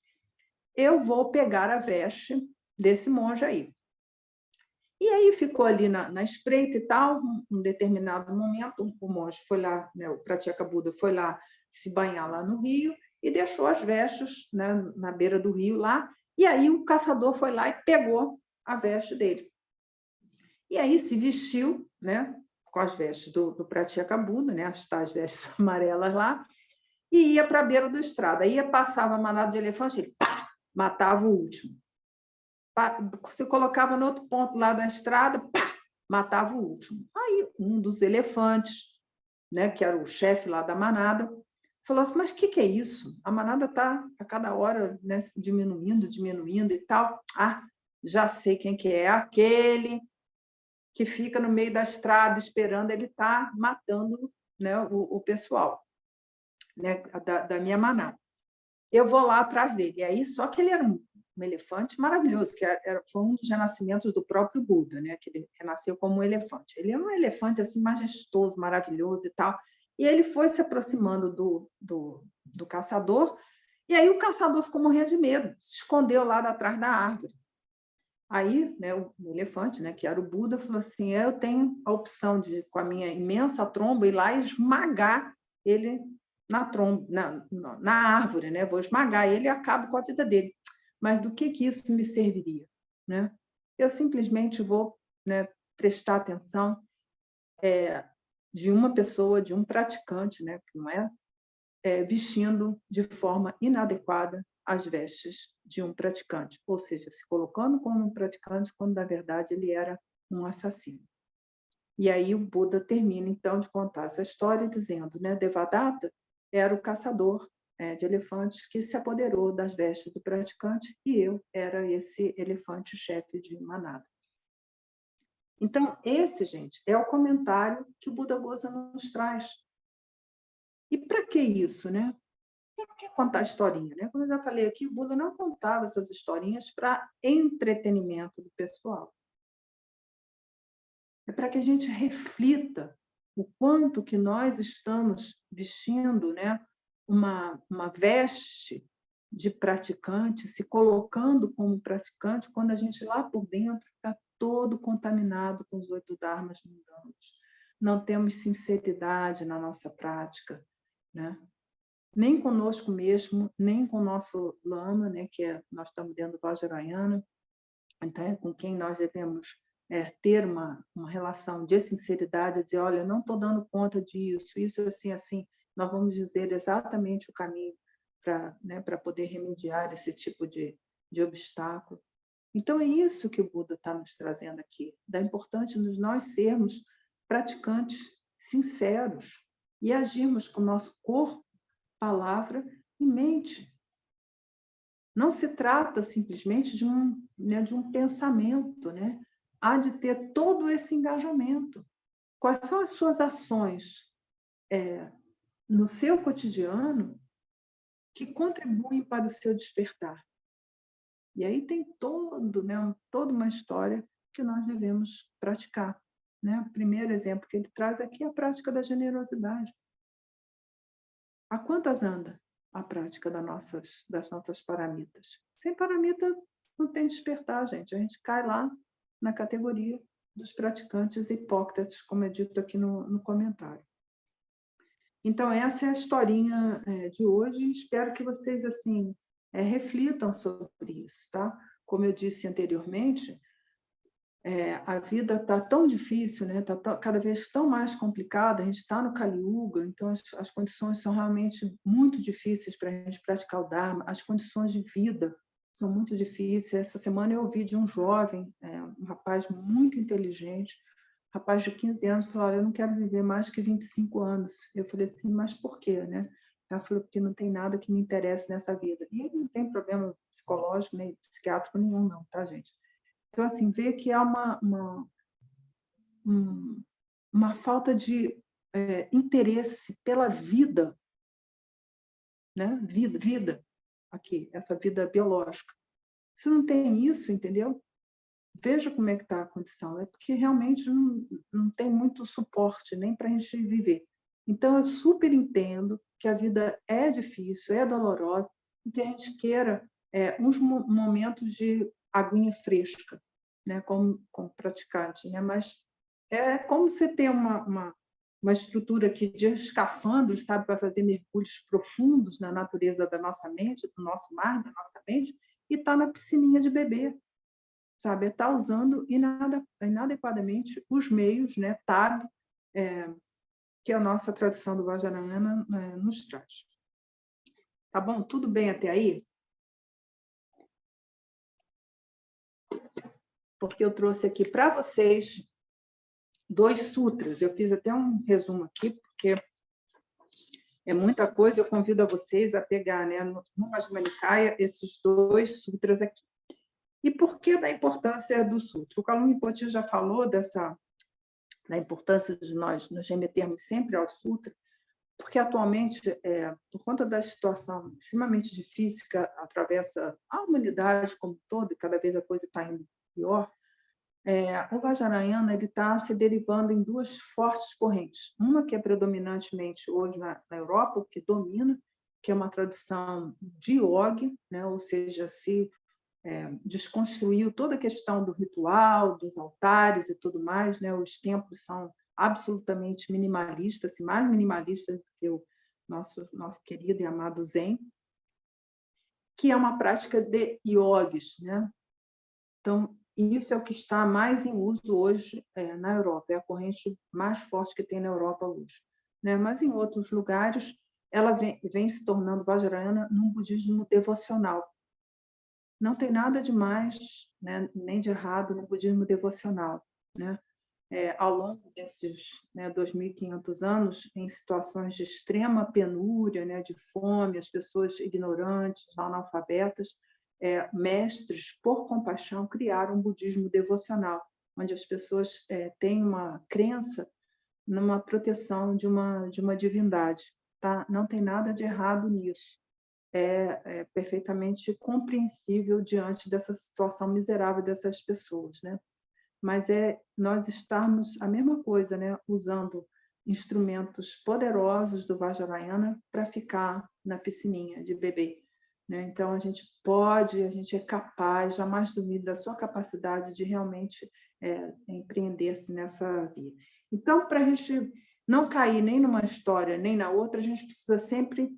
eu vou pegar a veste desse monge aí. E aí ficou ali na espreita e tal, um determinado momento, o monge foi lá, né, o Pratyeka Buda foi lá se banhar lá no rio e deixou as vestes, né, na beira do rio lá, e aí o caçador foi lá e pegou a veste dele. E aí se vestiu, né, com as vestes do Pratyeka Buda, né, as tais vestes amarelas lá, e ia para a beira da estrada. Aí passava a manada de elefantes, ele matava o último. Se colocava no outro ponto lá da estrada, matava o último. Aí um dos elefantes, né, que era o chefe lá da manada, falou assim, mas o que é isso? A manada está a cada hora, né, diminuindo e tal. Já sei quem que é, aquele que fica no meio da estrada esperando, ele está matando, né, o pessoal, né, da minha manada. Eu vou lá atrás dele. E aí, só que ele era um elefante maravilhoso, que foi um dos renascimentos do próprio Buda, né, que ele renasceu como um elefante. Ele é um elefante assim majestoso, maravilhoso e tal. E ele foi se aproximando do caçador, e aí o caçador ficou morrendo de medo, se escondeu lá atrás da árvore. Aí, né, o elefante, né, que era o Buda, falou assim, eu tenho a opção de, com a minha imensa tromba, ir lá e esmagar ele na tromba, na árvore, né? Vou esmagar ele e acabo com a vida dele. Mas do que isso me serviria? Né? eu simplesmente vou, né, prestar atenção de uma pessoa, de um praticante, né, que não vestindo de forma inadequada as vestes de um praticante, ou seja, se colocando como um praticante, quando na verdade ele era um assassino. E aí o Buda termina então de contar essa história dizendo, né, Devadatta era o caçador de elefantes que se apoderou das vestes do praticante e eu era esse elefante-chefe de manada. Então, esse, gente, é o comentário que o Buda Gosa nos traz. E para que isso, né? Por que contar historinha, né? Como eu já falei aqui, o Buda não contava essas historinhas para entretenimento do pessoal. É para que a gente reflita o quanto que nós estamos vestindo, né, uma veste de praticante, se colocando como praticante, quando a gente lá por dentro está todo contaminado com os 8 dharmas mundanos. Não temos sinceridade na nossa prática, né? Nem conosco mesmo, nem com o nosso lama, né, nós estamos dentro do Vajrayana, então é com quem nós devemos ter uma relação de sinceridade, dizer, olha, não estou dando conta disso, isso assim, assim, nós vamos dizer exatamente o caminho para, né, para poder remediar esse tipo de obstáculo. Então, é isso que o Buda está nos trazendo aqui, da importância de nós sermos praticantes sinceros e agirmos com o nosso corpo, palavra e mente. Não se trata simplesmente de um pensamento, né? Há de ter todo esse engajamento. Quais são as suas ações no seu cotidiano que contribuem para o seu despertar? E aí tem toda uma história que nós devemos praticar. Né? O primeiro exemplo que ele traz aqui é a prática da generosidade. A quantas anda a prática das nossas paramitas? Sem paramita não tem despertar, gente. A gente cai lá na categoria dos praticantes hipócritas, como é dito aqui no comentário. Então, essa é a historinha de hoje. Espero que vocês assim reflitam sobre isso. Tá? Como eu disse anteriormente, a vida está tão difícil, né? Está cada vez tão mais complicada, a gente está no Kali Yuga, então as condições são realmente muito difíceis para a gente praticar o Dharma, as condições de vida são muito difíceis. Essa semana eu ouvi de um jovem, um rapaz muito inteligente, rapaz de 15 anos, falou, olha, eu não quero viver mais que 25 anos. Eu falei assim, mas por quê, né? Ela falou, porque não tem nada que me interesse nessa vida. E ele não tem problema psicológico nem psiquiátrico nenhum, não, tá, gente? Então, assim, ver que há uma falta de interesse pela vida, né? Vida, aqui, essa vida biológica. Se não tem isso, entendeu? Veja como é que está a condição. É porque realmente não tem muito suporte nem para a gente viver. Então, eu super entendo que a vida é difícil, é dolorosa, e que a gente queira uns momentos de aguinha fresca, né, como praticante, né? Mas é como você ter uma estrutura aqui de escafandros, sabe, para fazer mergulhos profundos na natureza da nossa mente, do nosso mar, da nossa mente, e estar na piscininha de bebê, sabe? Está usando inadequadamente os meios, né, TAB, que a nossa tradição do Vajrayana nos traz. Tá bom? Tudo bem até aí? Porque eu trouxe aqui para vocês 2 sutras. Eu fiz até um resumo aqui, porque é muita coisa. Eu convido a vocês a pegar, né, no Majjhima Nikaya, esses 2 sutras aqui. E por que da importância do sutra? O Kalung Rinpoche já falou da importância de nós nos remetermos sempre ao sutra, porque atualmente, por conta da situação extremamente difícil que atravessa a humanidade como um todo, e cada vez a coisa está indo pior, o Vajrayana está se derivando em 2 fortes correntes. Uma que é predominantemente hoje na Europa, o que domina, que é uma tradição de yoga, né? Ou seja, se desconstruiu toda a questão do ritual, dos altares e tudo mais, né? Os templos são absolutamente minimalistas, assim, mais minimalistas do que o nosso querido e amado Zen, que é uma prática de yogis, né? Então, E isso é o que está mais em uso hoje na Europa, é a corrente mais forte que tem na Europa hoje. Né? Mas em outros lugares, ela vem se tornando Vajrayana num budismo devocional. Não tem nada de mais, né, nem de errado no budismo devocional. Né? Ao longo desses 2.500 anos, em situações de extrema penúria, né, de fome, as pessoas ignorantes, analfabetas, mestres, por compaixão, criaram um budismo devocional, onde as pessoas têm uma crença numa proteção de uma divindade. Tá? Não tem nada de errado nisso. É perfeitamente compreensível diante dessa situação miserável dessas pessoas, né? Mas nós estarmos a mesma coisa, né? Usando instrumentos poderosos do Vajrayana para ficar na piscininha de bebê. Né? Então, a gente é capaz, jamais duvide da sua capacidade de realmente empreender-se nessa via. Então, para a gente não cair nem numa história nem na outra, a gente precisa sempre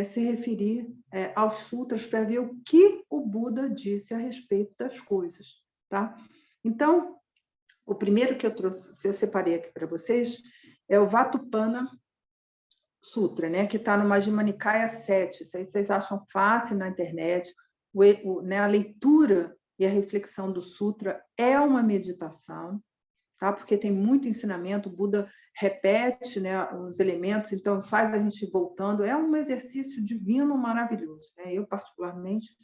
se referir aos sutras para ver o que o Buda disse a respeito das coisas. Tá? Então, o primeiro que eu separei aqui para vocês é o Vatupana Sutra, né, que está no Majjhima Nikaya 7. Isso aí vocês acham fácil na internet. Né, a leitura e a reflexão do sutra é uma meditação, tá? Porque tem muito ensinamento, o Buda repete, né, os elementos, então faz a gente ir voltando. É um exercício divino maravilhoso. Né? Eu, particularmente,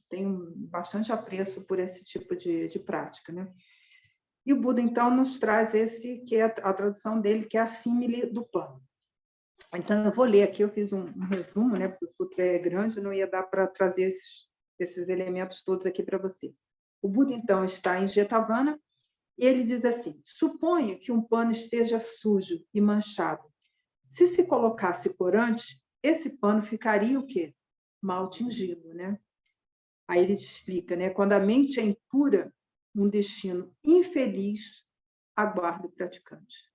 tenho bastante apreço por esse tipo de prática. Né? E o Buda, então, nos traz esse, que é a tradução dele, que é a símile do pano. Então, eu vou ler aqui, eu fiz um resumo, né, porque o sutra é grande, não ia dar para trazer esses elementos todos aqui para você. O Buda, então, está em Jetavana, e ele diz assim: suponha que um pano esteja sujo e manchado. Se colocasse corante, esse pano ficaria o quê? Mal tingido, né? Aí ele te explica, né? Quando a mente é impura, um destino infeliz aguarda o praticante.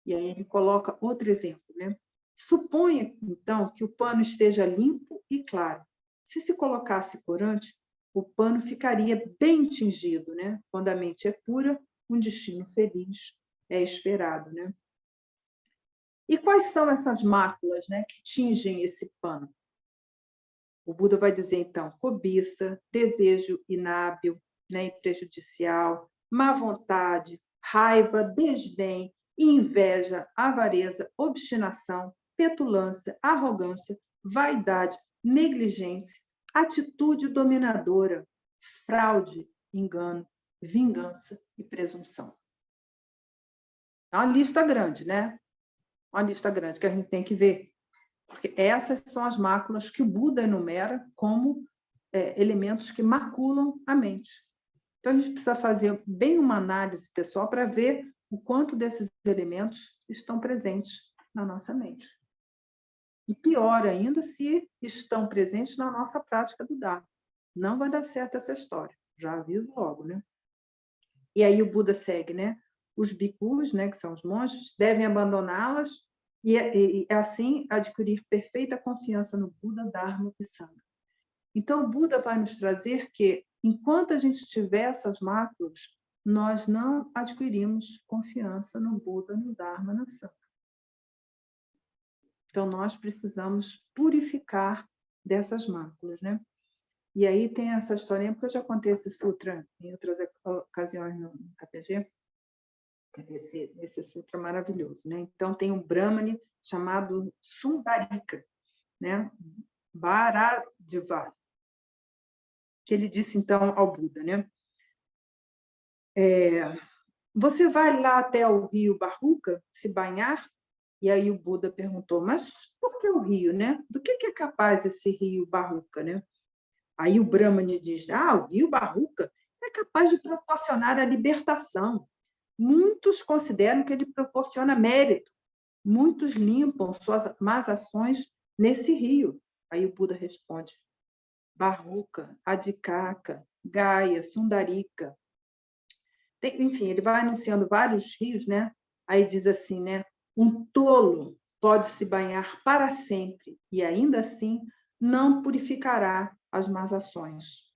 E aí ele coloca outro exemplo, né? Suponha, então, que o pano esteja limpo e claro. Se colocasse corante, o pano ficaria bem tingido, né? Quando a mente é pura, um destino feliz é esperado, né? E quais são essas máculas, né, que tingem esse pano? O Buda vai dizer, então, cobiça, desejo inábil, né, e prejudicial, má vontade, raiva, desdém, inveja, avareza, obstinação, petulância, arrogância, vaidade, negligência, atitude dominadora, fraude, engano, vingança e presunção. É uma lista grande, né? Uma lista grande que a gente tem que ver. Porque essas são as máculas que o Buda enumera como elementos que maculam a mente. Então, a gente precisa fazer bem uma análise pessoal para ver o quanto desses elementos estão presentes na nossa mente. E pior ainda, se estão presentes na nossa prática do Dharma. Não vai dar certo essa história, já aviso logo, né? E aí o Buda segue, né? Os bhikkhus, né, que são os monges, devem abandoná-las e assim adquirir perfeita confiança no Buda, Dharma e Sangha. Então, o Buda vai nos trazer que, enquanto a gente tiver essas máculas, nós não adquirimos confiança no Buda, no Dharma, na Sangha. Então, nós precisamos purificar dessas máculas, né? E aí tem essa historinha, porque eu já contei esse sutra em outras ocasiões no KPG, esse sutra maravilhoso, né? Então, tem um Brahmane chamado Sundarika, né? Bharadvaja, que ele disse, então, ao Buda, né? Você vai lá até o rio Baruca se banhar? E aí o Buda perguntou, mas por que o rio, né? Do que é capaz esse rio Baruca, né? Aí o Brahmane diz, o rio Baruca é capaz de proporcionar a libertação. Muitos consideram que ele proporciona mérito. Muitos limpam suas más ações nesse rio. Aí o Buda responde, Baruca, Adhikaka, Gaia, Sundarika. Enfim, ele vai anunciando vários rios, né? Aí diz assim, né? Um tolo pode se banhar para sempre e ainda assim não purificará as más ações.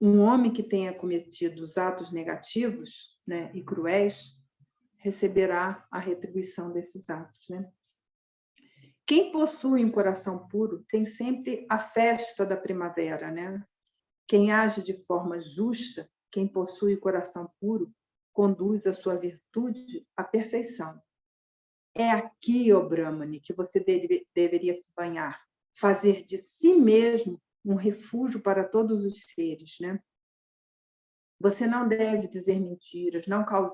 Um homem que tenha cometido os atos negativos, né, e cruéis receberá a retribuição desses atos, né? Quem possui um coração puro tem sempre a festa da primavera, né? Quem age de forma justa, quem possui coração puro, conduz a sua virtude à perfeição. É aqui, ó Brahmani, que você deveria se banhar, fazer de si mesmo um refúgio para todos os seres, né? Você não deve dizer mentiras,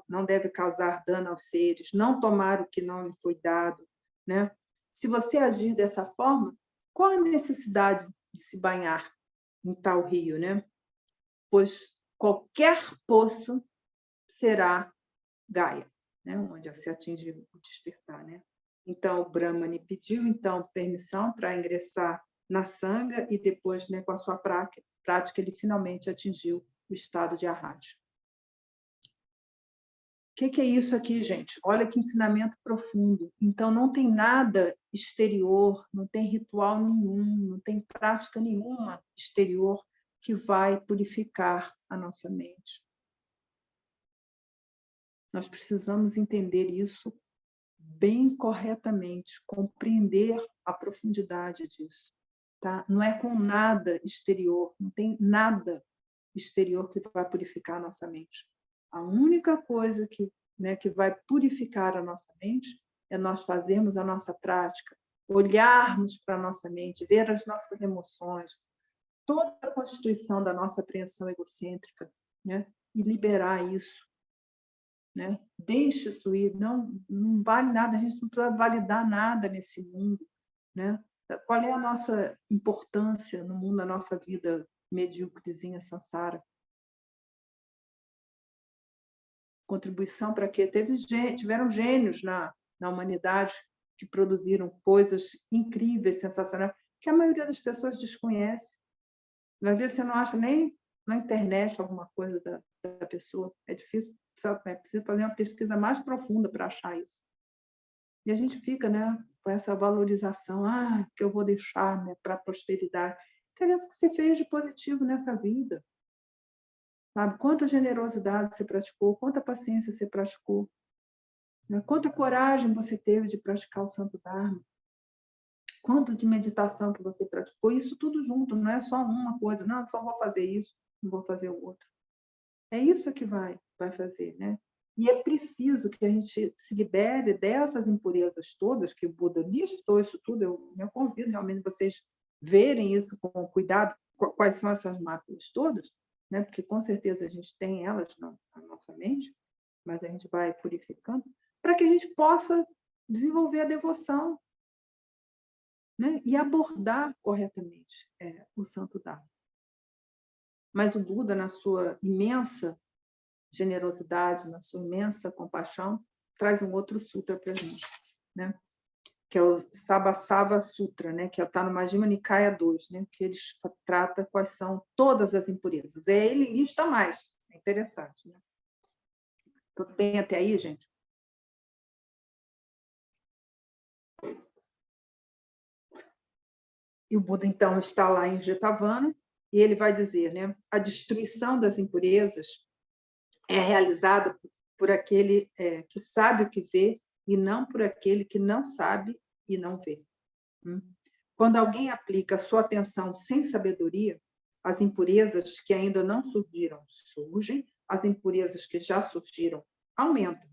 não deve causar dano aos seres, não tomar o que não lhe foi dado, né? Se você agir dessa forma, qual a necessidade de se banhar em tal rio, né? Pois qualquer poço será Gaia, né? Onde se atinge o despertar, né? Então, o Brahmani pediu então permissão para ingressar na Sangha e depois, né, com a sua prática, ele finalmente atingiu o estado de Arhat. O que é isso aqui, gente? Olha que ensinamento profundo. Então, não tem nada exterior, não tem ritual nenhum, não tem prática nenhuma exterior que vai purificar a nossa mente. Nós precisamos entender isso bem corretamente, compreender a profundidade disso. Tá? Não é com nada exterior, não tem nada exterior que vai purificar a nossa mente. A única coisa que vai purificar a nossa mente é nós fazermos a nossa prática, olharmos para a nossa mente, ver as nossas emoções, toda a constituição da nossa apreensão egocêntrica, né? E liberar isso. Né? Deixe isso ir, não vale nada, a gente não precisa validar nada nesse mundo. Né? Qual é a nossa importância no mundo, na nossa vida medíocrezinha, sansara? Contribuição para quê? Tiveram gênios na humanidade que produziram coisas incríveis, sensacionais, que a maioria das pessoas desconhece. Às vezes você não acha nem na internet alguma coisa da pessoa. É difícil, é preciso fazer uma pesquisa mais profunda para achar isso. E a gente fica, né, com essa valorização, que eu vou deixar, né, para a posteridade. Interessa o que você fez de positivo nessa vida. Sabe? Quanta generosidade você praticou, quanta paciência você praticou, né? Quanta coragem você teve de praticar o Santo Dharma, quanto de meditação que você praticou, isso tudo junto, não é só uma coisa, não, só vou fazer isso, não vou fazer o outro. É isso que vai fazer, né? E é preciso que a gente se libere dessas impurezas todas, que o Buda listou isso tudo, eu convido realmente vocês verem isso com cuidado, quais são essas máculas todas, né? Porque com certeza a gente tem elas na nossa mente, mas a gente vai purificando, para que a gente possa desenvolver a devoção, né? E abordar corretamente o Santo Dharma. Mas o Buda, na sua imensa generosidade, na sua imensa compaixão, traz um outro sutra para a gente, né? Que é o Sabbasava Sutra, né? Que está no Majjhima Nikaya 2, né? Que ele trata quais são todas as impurezas. Ele lista mais. É interessante, né? Tudo bem até aí, gente? E o Buda, então, está lá em Jetavana, e ele vai dizer, né? A destruição das impurezas é realizada por aquele que sabe o que vê e não por aquele que não sabe e não vê. Quando alguém aplica sua atenção sem sabedoria, as impurezas que ainda não surgiram surgem, as impurezas que já surgiram aumentam.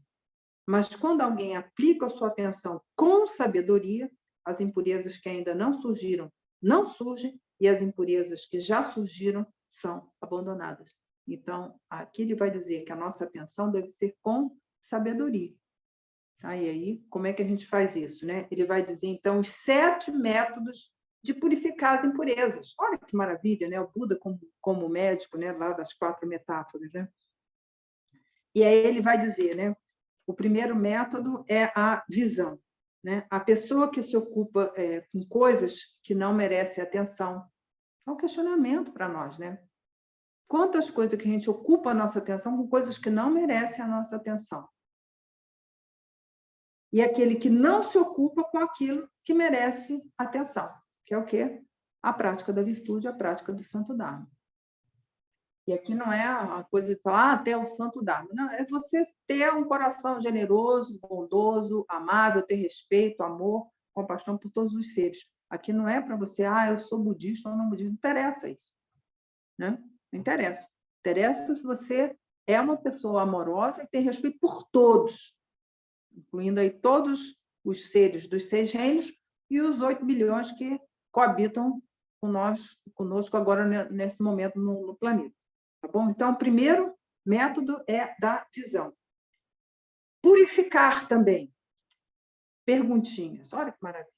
Mas quando alguém aplica sua atenção com sabedoria, as impurezas que ainda não surgiram não surgem e as impurezas que já surgiram são abandonadas. Então, aqui ele vai dizer que a nossa atenção deve ser com sabedoria. E aí, como é que a gente faz isso, né? Ele vai dizer, então, os 7 métodos de purificar as impurezas. Olha que maravilha, né? O Buda como médico, né? Lá das 4 metáforas, né? E aí ele vai dizer, né? O primeiro método é a visão, né? A pessoa que se ocupa com coisas que não merecem atenção. É um questionamento para nós, né? Quantas coisas que a gente ocupa a nossa atenção com coisas que não merecem a nossa atenção. E aquele que não se ocupa com aquilo que merece atenção, que é o quê? A prática da virtude, a prática do Santo Dharma. E aqui não é a coisa de falar até o santo dá. Não, é você ter um coração generoso, bondoso, amável, ter respeito, amor, compaixão por todos os seres. Aqui não é para você, eu sou budista ou não budista, não interessa isso, né? Não interessa. Interessa se você é uma pessoa amorosa e tem respeito por todos, incluindo aí todos os seres dos 6 reinos e os 8 bilhões que coabitam conosco agora nesse momento no planeta. Tá bom? Então, o primeiro método é da visão. Purificar também. Perguntinhas. Olha que maravilha.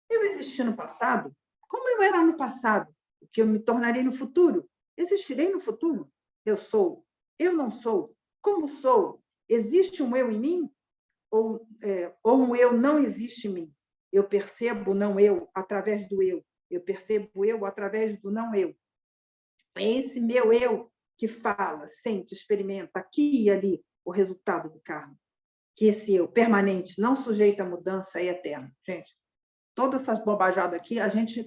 Eu existi no passado? Como eu era no passado? O que eu me tornarei no futuro? Existirei no futuro? Eu sou? Eu não sou? Como sou? Existe um eu em mim? Ou um eu não existe em mim? Eu percebo o não eu através do eu. Eu percebo o eu através do não eu. É esse meu eu que fala, sente, experimenta aqui e ali o resultado do karma. Que esse eu permanente, não sujeito à mudança, é eterno. Gente, todas essas bobajadas aqui, a gente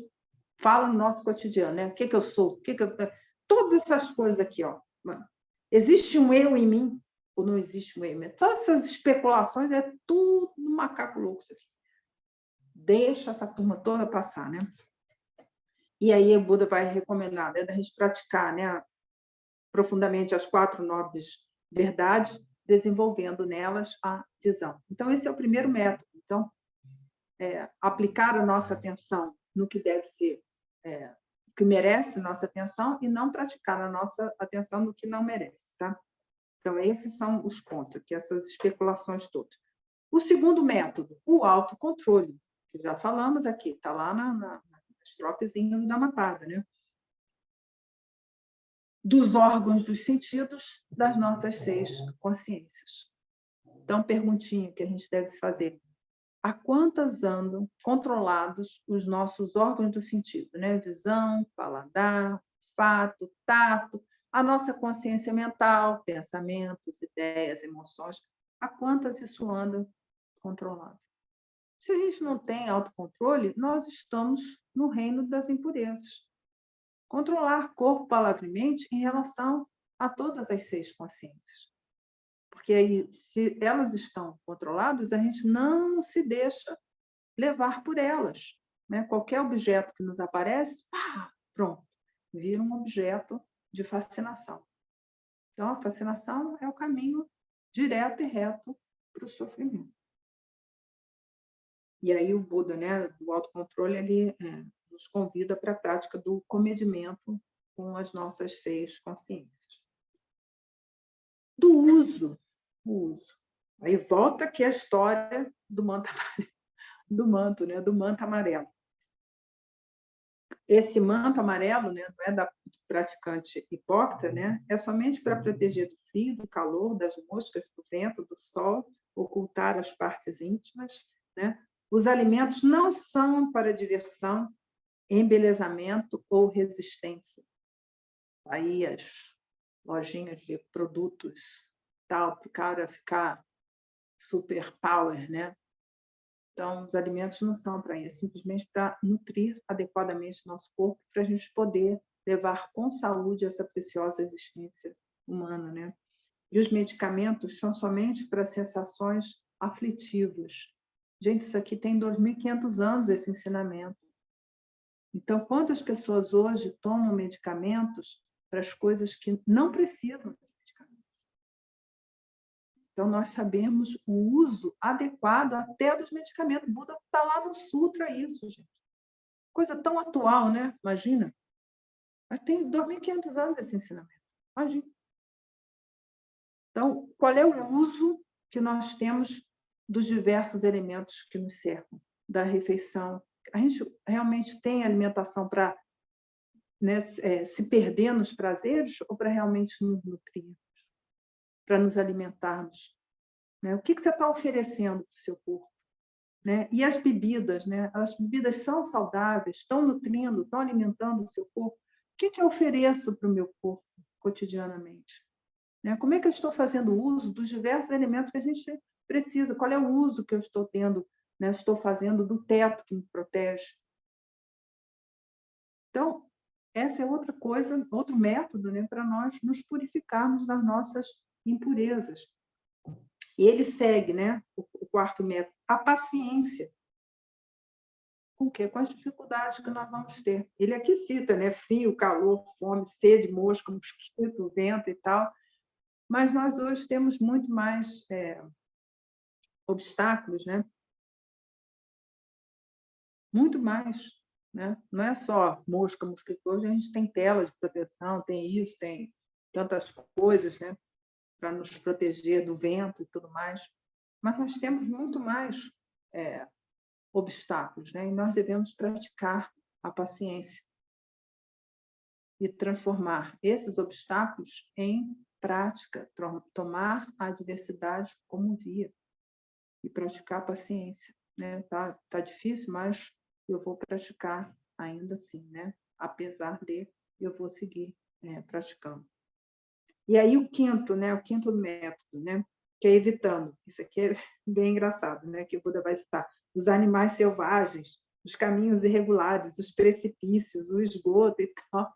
fala no nosso cotidiano, né? O que eu sou? Todas essas coisas aqui, ó. Existe um eu em mim ou não existe um eu em mim? Todas essas especulações é tudo macaco louco isso aqui. Deixa essa turma toda passar, né? E aí o Buda vai recomendar, né, da gente praticar, né, profundamente as 4 nobres verdades, desenvolvendo nelas a visão. Então, esse é o primeiro método. Então, aplicar a nossa atenção no que deve ser, que merece nossa atenção, e não praticar a nossa atenção no que não merece. Tá? Então, esses são os pontos, aqui, essas especulações todas. O segundo método, o autocontrole, que já falamos aqui, está lá na estrofezinha do Dhammapada, né? Dos órgãos dos sentidos das nossas 6 consciências. Então, perguntinha que a gente deve se fazer. A quantas andam controlados os nossos órgãos do sentido, né? Visão, paladar, olfato, tato, a nossa consciência mental, pensamentos, ideias, emoções, a quantas isso anda controlado? Se a gente não tem autocontrole, nós estamos no reino das impurezas. Controlar corpo, palavra e mente em relação a todas as 6 consciências. Porque aí, se elas estão controladas, a gente não se deixa levar por elas. Né? Qualquer objeto que nos aparece, pronto, vira um objeto de fascinação. Então, a fascinação é o caminho direto e reto para o sofrimento. E aí o Buda, né, do autocontrole, ele nos convida para a prática do comedimento com as nossas 6 consciências. Do uso, o uso. Aí volta aqui a história do manto amarelo, do manto amarelo. Esse manto amarelo, né, não é da praticante hipócrita, né, é somente para proteger do frio, do calor, das moscas, do vento, do sol, ocultar as partes íntimas, né? Os alimentos não são para diversão, embelezamento ou resistência. Aí as lojinhas de produtos tal, para o cara ficar super power, né? Então, os alimentos não são para isso, simplesmente para nutrir adequadamente o nosso corpo, para a gente poder levar com saúde essa preciosa existência humana, né? E os medicamentos são somente para sensações aflitivas. Gente, isso aqui tem 2.500 anos, esse ensinamento. Então, quantas pessoas hoje tomam medicamentos para as coisas que não precisam de medicamentos? Então, nós sabemos o uso adequado até dos medicamentos. O Buda está lá no Sutra isso, gente. Coisa tão atual, né? Imagina. Mas tem 2.500 anos esse ensinamento. Imagina. Então, qual é o uso que nós temos dos diversos elementos que nos cercam? Da refeição. A gente realmente tem alimentação para, né, se perder nos prazeres ou para realmente nos nutrir, para nos alimentarmos? Né? O que você está oferecendo para o seu corpo? Né? E as bebidas, né? As bebidas são saudáveis, estão nutrindo, estão alimentando o seu corpo. O que eu ofereço para o meu corpo cotidianamente? Né? Como é que eu estou fazendo uso dos diversos elementos que a gente precisa? Qual é o uso que eu estou tendo, né? Estou fazendo do teto que me protege? Então, essa é outra coisa, outro método, né, para nós nos purificarmos das nossas impurezas. E ele segue, né, o quarto método, a paciência. Com o quê? Com as dificuldades que nós vamos ter. Ele aqui cita, né, frio, calor, fome, sede, mosca, mosquito, vento e tal, mas nós hoje temos muito mais obstáculos, né? Muito mais, né? Não é só mosca, mosquito, hoje a gente tem tela de proteção, tem isso, tem tantas coisas, né, para nos proteger do vento e tudo mais, mas nós temos muito mais obstáculos, né? E nós devemos praticar a paciência e transformar esses obstáculos em prática, tomar a adversidade como via e praticar a paciência, né? Tá difícil, mas eu vou praticar ainda assim, né? Apesar de eu vou seguir praticando. E aí o quinto, né? O quinto método, né? Que é evitando. Isso aqui é bem engraçado, né? Que o Buda vai citar os animais selvagens, os caminhos irregulares, os precipícios, o esgoto e tal.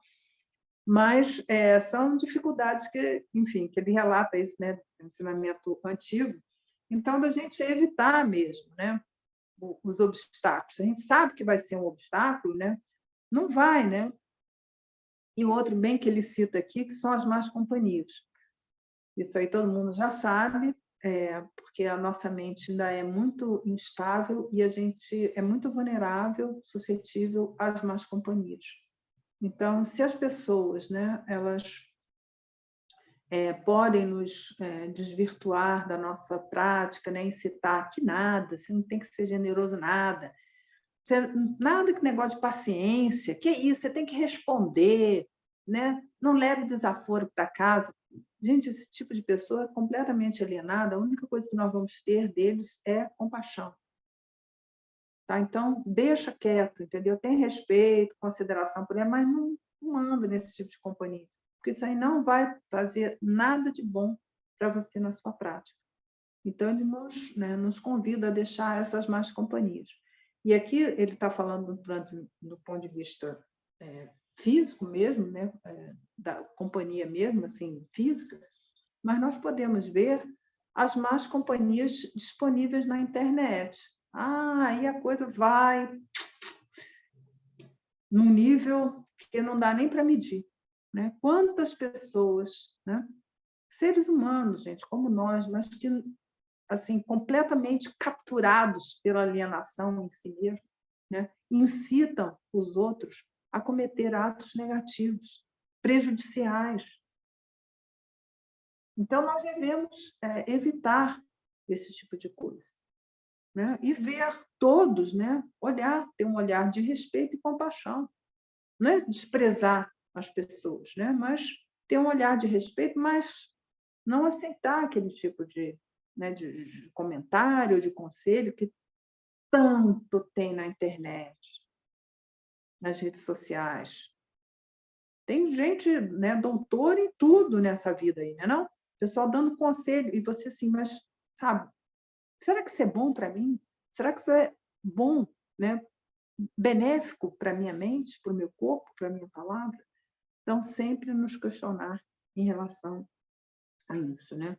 Mas são dificuldades que, enfim, que ele relata isso, né, no ensinamento antigo. Então, da gente evitar mesmo, né, os obstáculos. A gente sabe que vai ser um obstáculo, né? Não vai, né? E o outro bem que ele cita aqui, que são as más companhias. Isso aí todo mundo já sabe, porque a nossa mente ainda é muito instável e a gente é muito vulnerável, suscetível às más companhias. Então, se as pessoas, né, elas podem nos desvirtuar da nossa prática, né, incitar que nada, você não tem que ser generoso nada, nada que negócio de paciência, que isso, você tem que responder, né? Não leve desaforo para casa. Gente, esse tipo de pessoa é completamente alienada, a única coisa que nós vamos ter deles é compaixão. Tá? Então, deixa quieto, entendeu? Tem respeito, consideração por ele, mas não anda nesse tipo de companhia, porque isso aí não vai fazer nada de bom para você na sua prática. Então, ele nos convida a deixar essas más companhias. E aqui ele está falando do ponto de vista físico mesmo, né? Da companhia mesmo, assim, física, mas nós podemos ver as más companhias disponíveis na internet. Aí a coisa vai num nível que não dá nem para medir, né? Quantas pessoas, né? Seres humanos, gente, como nós, mas que assim completamente capturados pela alienação em si mesmo, né? Incitam os outros a cometer atos negativos, prejudiciais. Então, nós devemos evitar esse tipo de coisa, né? E ver todos, né? Ter um olhar de respeito e compaixão. Não é desprezar as pessoas, né? Mas ter um olhar de respeito, mas não aceitar aquele tipo de comentário, de conselho que tanto tem na internet, nas redes sociais. Tem gente, né, doutor em tudo nessa vida aí, né, não? Pessoal dando conselho e você assim, mas sabe, será que isso é bom para mim? Será que isso é bom, né? Benéfico para minha mente, para o meu corpo, para a minha palavra? Então, sempre nos questionar em relação a isso, né?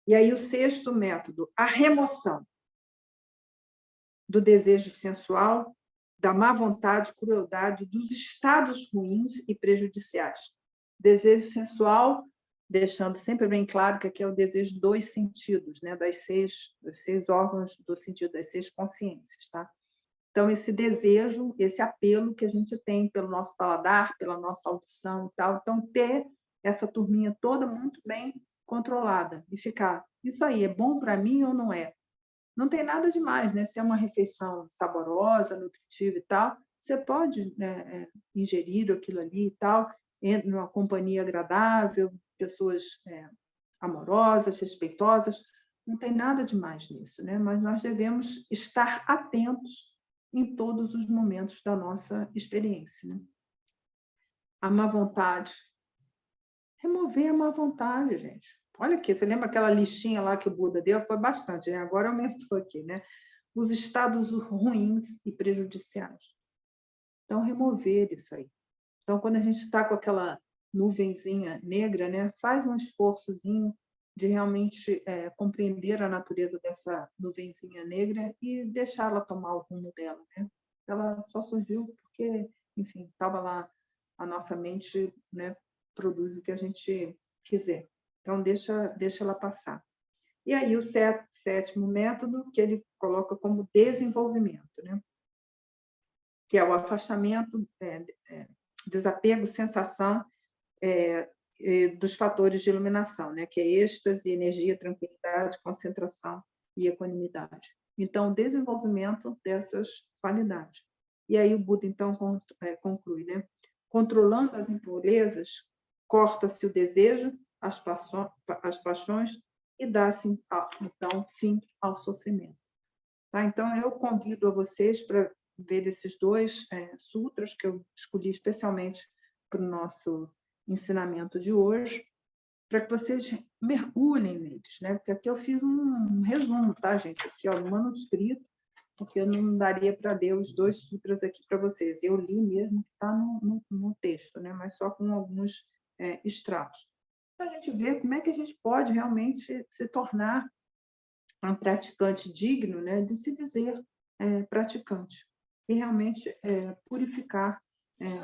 E aí, o sexto método, a remoção do desejo sensual, da má vontade, crueldade, dos estados ruins e prejudiciais. Desejo sensual, deixando sempre bem claro que aqui é o desejo dos sentidos, né? Dos seis órgãos do sentido, das seis consciências, tá? Então, esse desejo, esse apelo que a gente tem pelo nosso paladar, pela nossa audição e tal. Então, ter essa turminha toda muito bem controlada e ficar, isso aí é bom para mim ou não é? Não tem nada demais, né? Se é uma refeição saborosa, nutritiva e tal, você pode, né, ingerir aquilo ali e tal, numa companhia agradável, pessoas amorosas, respeitosas, não tem nada demais nisso, né? Mas nós devemos estar atentos em todos os momentos da nossa experiência, né? A má vontade. Remover a má vontade, gente. Olha aqui, você lembra aquela listinha lá que o Buda deu? Foi bastante, né? Agora aumentou aqui, né? Os estados ruins e prejudiciais. Então, remover isso aí. Então, quando a gente está com aquela nuvenzinha negra, né, faz um esforçozinho de realmente compreender a natureza dessa nuvenzinha negra e deixá-la tomar o rumo dela, né? Ela só surgiu porque, enfim, estava lá, a nossa mente, né, produz o que a gente quiser. Então, deixa ela passar. E aí, o sétimo método, que ele coloca como desenvolvimento, né? Que é o afastamento, desapego, sensação dos fatores de iluminação, né? Que é êxtase, energia, tranquilidade, concentração e equanimidade. Então, desenvolvimento dessas qualidades. E aí o Buda, então, conclui, né? Controlando as impurezas, corta-se o desejo, as paixões e dá-se, então, fim ao sofrimento. Tá? Então, eu convido a vocês para ver esses dois sutras que eu escolhi especialmente para o nosso ensinamento de hoje, para que vocês mergulhem neles, né? Porque aqui eu fiz um resumo, tá, gente? Aqui, ó, no manuscrito, porque eu não daria para ler os dois sutras aqui para vocês. Eu li mesmo que está no texto, né? Mas só com alguns extratos. Para a gente ver como é que a gente pode realmente se tornar um praticante digno, né, de se dizer praticante, e realmente purificar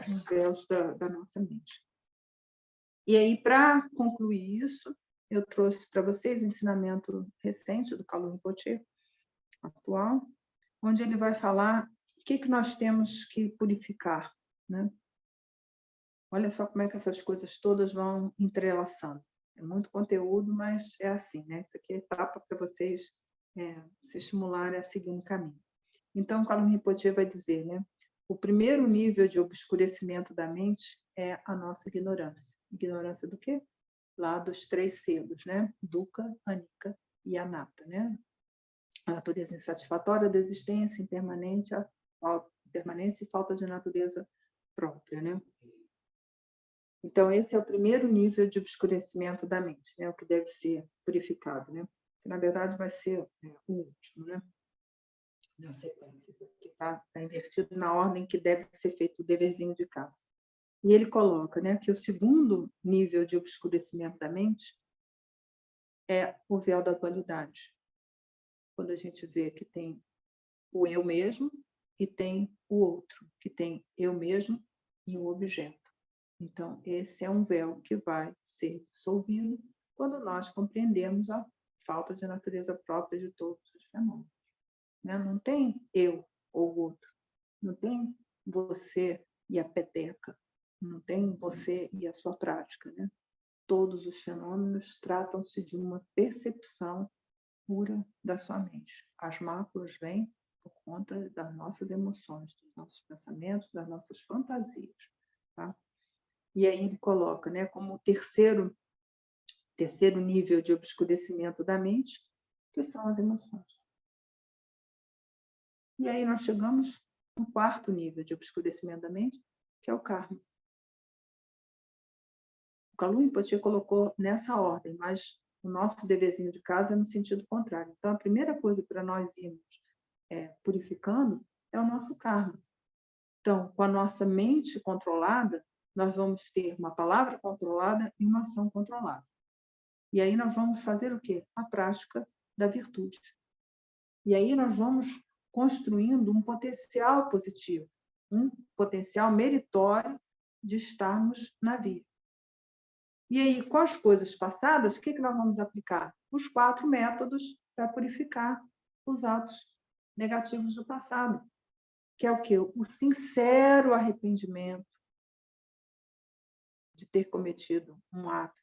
os véus da nossa mente. E aí, para concluir isso, eu trouxe para vocês o ensinamento recente do Kalu Rinpoche, atual, onde ele vai falar o que nós temos que purificar, né? Olha só como é que essas coisas todas vão entrelaçando. É muito conteúdo, mas é assim, né? Isso aqui é etapa para vocês se estimularem a seguir um caminho. Então, o Kalu Rinpoche vai dizer, né? O primeiro nível de obscurecimento da mente é a nossa ignorância. Ignorância do quê? Lá dos 3 selos, né? Dukkha, Anicca e Anatta, né? A natureza insatisfatória, a desistência, impermanente, a permanência e falta de natureza própria, né? Então, esse é o primeiro nível de obscurecimento da mente, né? O que deve ser purificado, né? Que, na verdade, vai ser o último, né? Na sequência, porque está invertido na ordem que deve ser feito o deverzinho de casa. E ele coloca, né, que o segundo nível de obscurecimento da mente é o véu da dualidade. Quando a gente vê que tem o eu mesmo e tem o outro, que tem eu mesmo e o objeto. Então, esse é um véu que vai ser dissolvido quando nós compreendemos a falta de natureza própria de todos os fenômenos. Né? Não tem eu ou outro, não tem você e a peteca, não tem você e a sua prática. Né? Todos os fenômenos tratam-se de uma percepção pura da sua mente. As máculas vêm por conta das nossas emoções, dos nossos pensamentos, das nossas fantasias. Tá? E aí ele coloca, né, como terceiro nível de obscurecimento da mente, que são as emoções. E aí nós chegamos no quarto nível de obscurecimento da mente, que é o karma. O Kalu Rinpoche colocou nessa ordem, mas o nosso deverzinho de casa é no sentido contrário. Então, a primeira coisa para nós irmos purificando é o nosso karma. Então, com a nossa mente controlada, nós vamos ter uma palavra controlada e uma ação controlada. E aí nós vamos fazer o quê? A prática da virtude. E aí nós vamos construindo um potencial positivo, um potencial meritório de estarmos na via. E aí, com as coisas passadas, o que nós vamos aplicar? Os 4 métodos para purificar os atos negativos do passado, que é o quê? O sincero arrependimento de ter cometido um ato,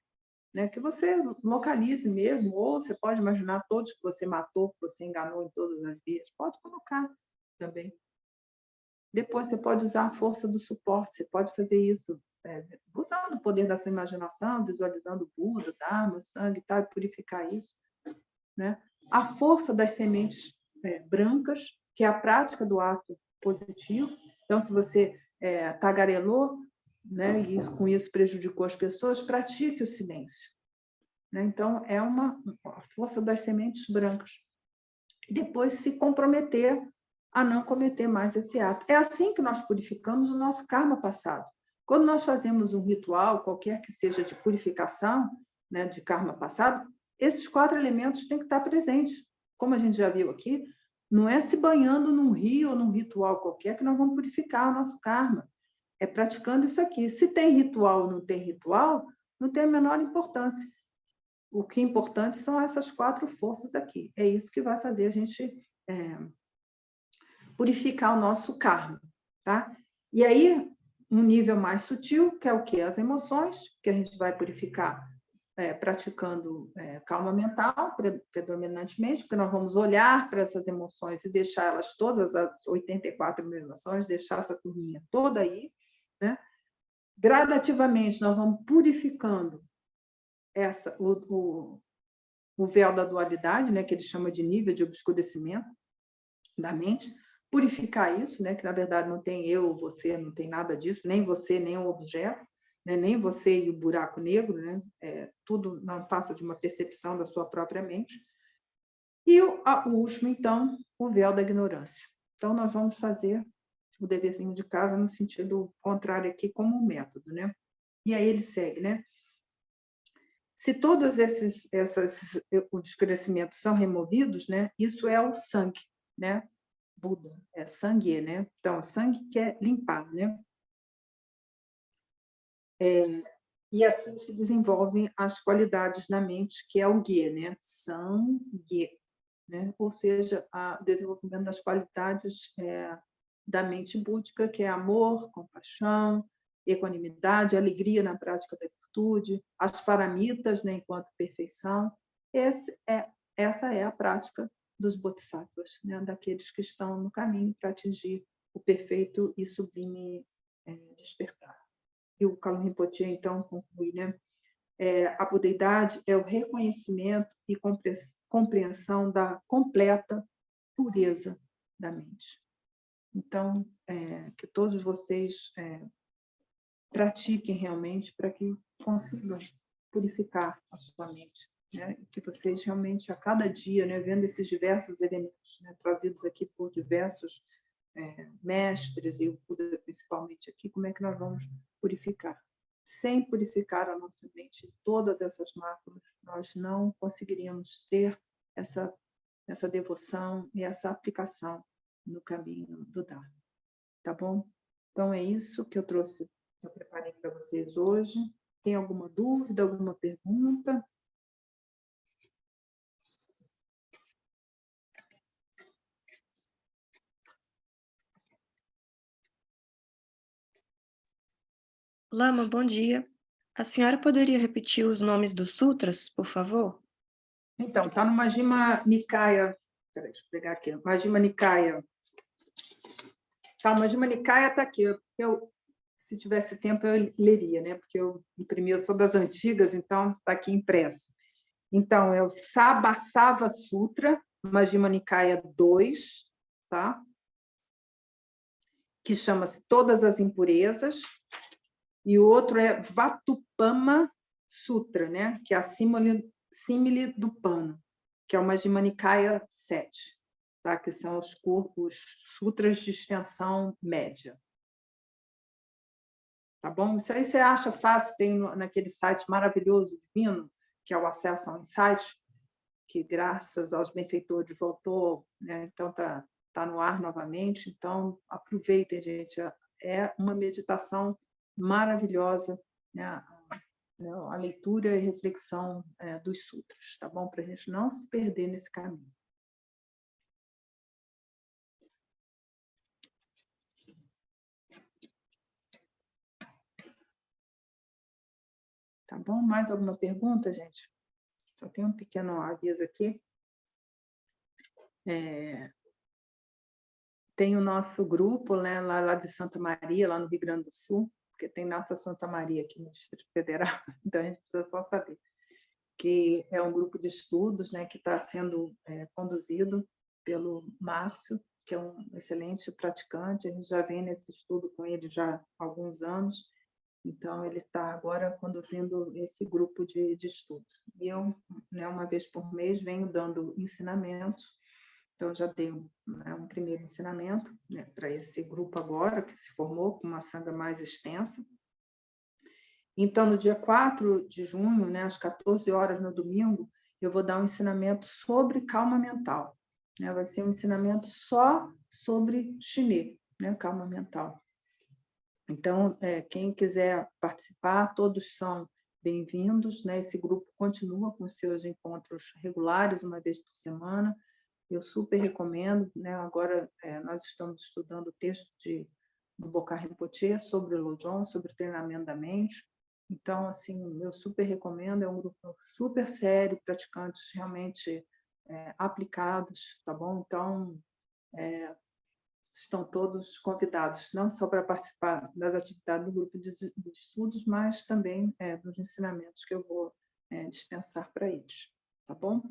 né? Que você localize mesmo, ou você pode imaginar todos que você matou, que você enganou em todas as vias, pode colocar também. Depois você pode usar a força do suporte, você pode fazer isso usando o poder da sua imaginação, visualizando o Buda, Dharma, sangue e tal, e purificar isso. Né? A força das sementes brancas, que é a prática do ato positivo. Então, se você tagarelou, né, e com isso prejudicou as pessoas, pratique o silêncio. Né? Então, é a força das sementes brancas. E depois se comprometer a não cometer mais esse ato. É assim que nós purificamos o nosso karma passado. Quando nós fazemos um ritual, qualquer que seja de purificação, né, de karma passado, esses 4 elementos têm que estar presentes. Como a gente já viu aqui, não é se banhando num rio ou num ritual qualquer que nós vamos purificar o nosso karma. É praticando isso aqui. Se tem ritual ou não tem ritual, não tem a menor importância. O que é importante são essas 4 forças aqui. É isso que vai fazer a gente purificar o nosso karma, tá? E aí, um nível mais sutil, que é o quê? As emoções, que a gente vai purificar praticando calma mental, predominantemente, porque nós vamos olhar para essas emoções e deixar elas todas, as 84 mil emoções, deixar essa turminha toda aí, né? Gradativamente, nós vamos purificando o véu da dualidade, né, que ele chama de nível de obscurecimento da mente, purificar isso, né, que na verdade não tem eu, você, não tem nada disso, nem você, nem o objeto, né, nem você e o buraco negro, né, tudo não passa de uma percepção da sua própria mente. E o último, então, o véu da ignorância. Então, nós vamos fazer o deverzinho de casa no sentido contrário aqui, como um método, né? E aí ele segue, né? Se todos esses obscurecimentos são removidos, né? Isso é o sangue, né? Buda, é sangue, né? Então, o sangue quer limpar, né? E assim se desenvolvem as qualidades na mente, que é o guia, né? Sangue, né? Ou seja, o desenvolvimento das qualidades da mente búdica, que é amor, compaixão, equanimidade, alegria na prática da virtude, as paramitas, né, enquanto perfeição. Essa é a prática dos bodhisattvas, né, daqueles que estão no caminho para atingir o perfeito e sublime despertar. E o Kalun Rinpoche, então, conclui, né? A budeidade é o reconhecimento e compreensão da completa pureza da mente. Então, que todos vocês pratiquem realmente para que consigam purificar a sua mente, né? Que vocês realmente, a cada dia, né, vendo esses diversos elementos, né, trazidos aqui por diversos mestres, e o Buda principalmente aqui, como é que nós vamos purificar? Sem purificar a nossa mente de todas essas máculas, nós não conseguiríamos ter essa devoção e essa aplicação no caminho do Dharma. Tá bom? Então, é isso que eu preparei para vocês hoje. Tem alguma dúvida, alguma pergunta? Lama, bom dia. A senhora poderia repetir os nomes dos sutras, por favor? Então, está no Majjhima Nikaya. Peraí, deixa eu pegar aqui. Majjhima Nikaya. Tá, o Majjhima Nikaya está aqui. Se tivesse tempo, eu leria, né? Porque eu imprimi, eu sou das antigas, então está aqui impresso. Então, é o Sabasava Sutra, Majjhima Nikaya 2, tá? Que chama-se Todas as Impurezas, e o outro é Vatupama Sutra, né? Que é a símile do pano, que é o Majjhima Nikaya 7, tá? Que são os sutras de extensão média. Tá bom? Isso aí você acha fácil, tem naquele site maravilhoso, divino, que é o Acesso ao Insight, que graças aos benfeitores voltou, né? Então tá no ar novamente. Então aproveitem, gente. É uma meditação maravilhosa, né? A leitura e reflexão dos sutras, tá bom? Para a gente não se perder nesse caminho. Tá bom? Mais alguma pergunta, gente? Só tem um pequeno aviso aqui. Tem o nosso grupo, né, lá de Santa Maria, lá no Rio Grande do Sul, porque tem nossa Santa Maria aqui no Distrito Federal, então a gente precisa só saber que é um grupo de estudos, né, que está sendo conduzido pelo Márcio, que é um excelente praticante. A gente já vem nesse estudo com ele já há alguns anos, então ele está agora conduzindo esse grupo de estudos. E eu, né, uma vez por mês, venho dando ensinamentos. Então, já dei um primeiro ensinamento, né, para esse grupo agora, que se formou com uma sanga mais extensa. Então, no dia 4 de junho, né, às 14 horas no domingo, eu vou dar um ensinamento sobre calma mental, né? Vai ser um ensinamento só sobre chinês, né, calma mental. Então, quem quiser participar, todos são bem-vindos, né? Esse grupo continua com seus encontros regulares, uma vez por semana. Eu super recomendo, né? Agora, nós estamos estudando o texto do Bokar Rinpoche sobre o Lojong, sobre o treinamento da mente. Então, assim, eu super recomendo, é um grupo super sério, praticantes realmente aplicados, tá bom? Então, estão todos convidados, não só para participar das atividades do grupo de estudos, mas também dos ensinamentos que eu vou dispensar para eles, tá bom?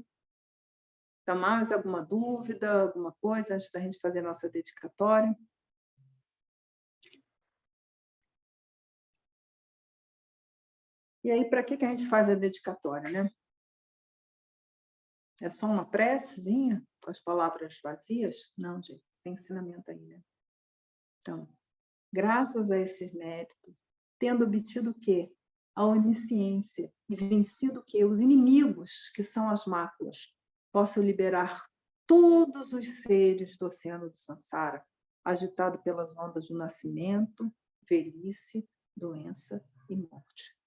Então, mais alguma dúvida, alguma coisa, antes da gente fazer a nossa dedicatória? E aí, para que a gente faz a dedicatória, né? É só uma precezinha, com as palavras vazias? Não, gente, tem ensinamento aí, né? Então, graças a esses méritos, tendo obtido o quê? A onisciência e vencido o quê? Os inimigos, que são as máculas, posso liberar todos os seres do oceano do Sansara, agitado pelas ondas do nascimento, velhice, doença e morte.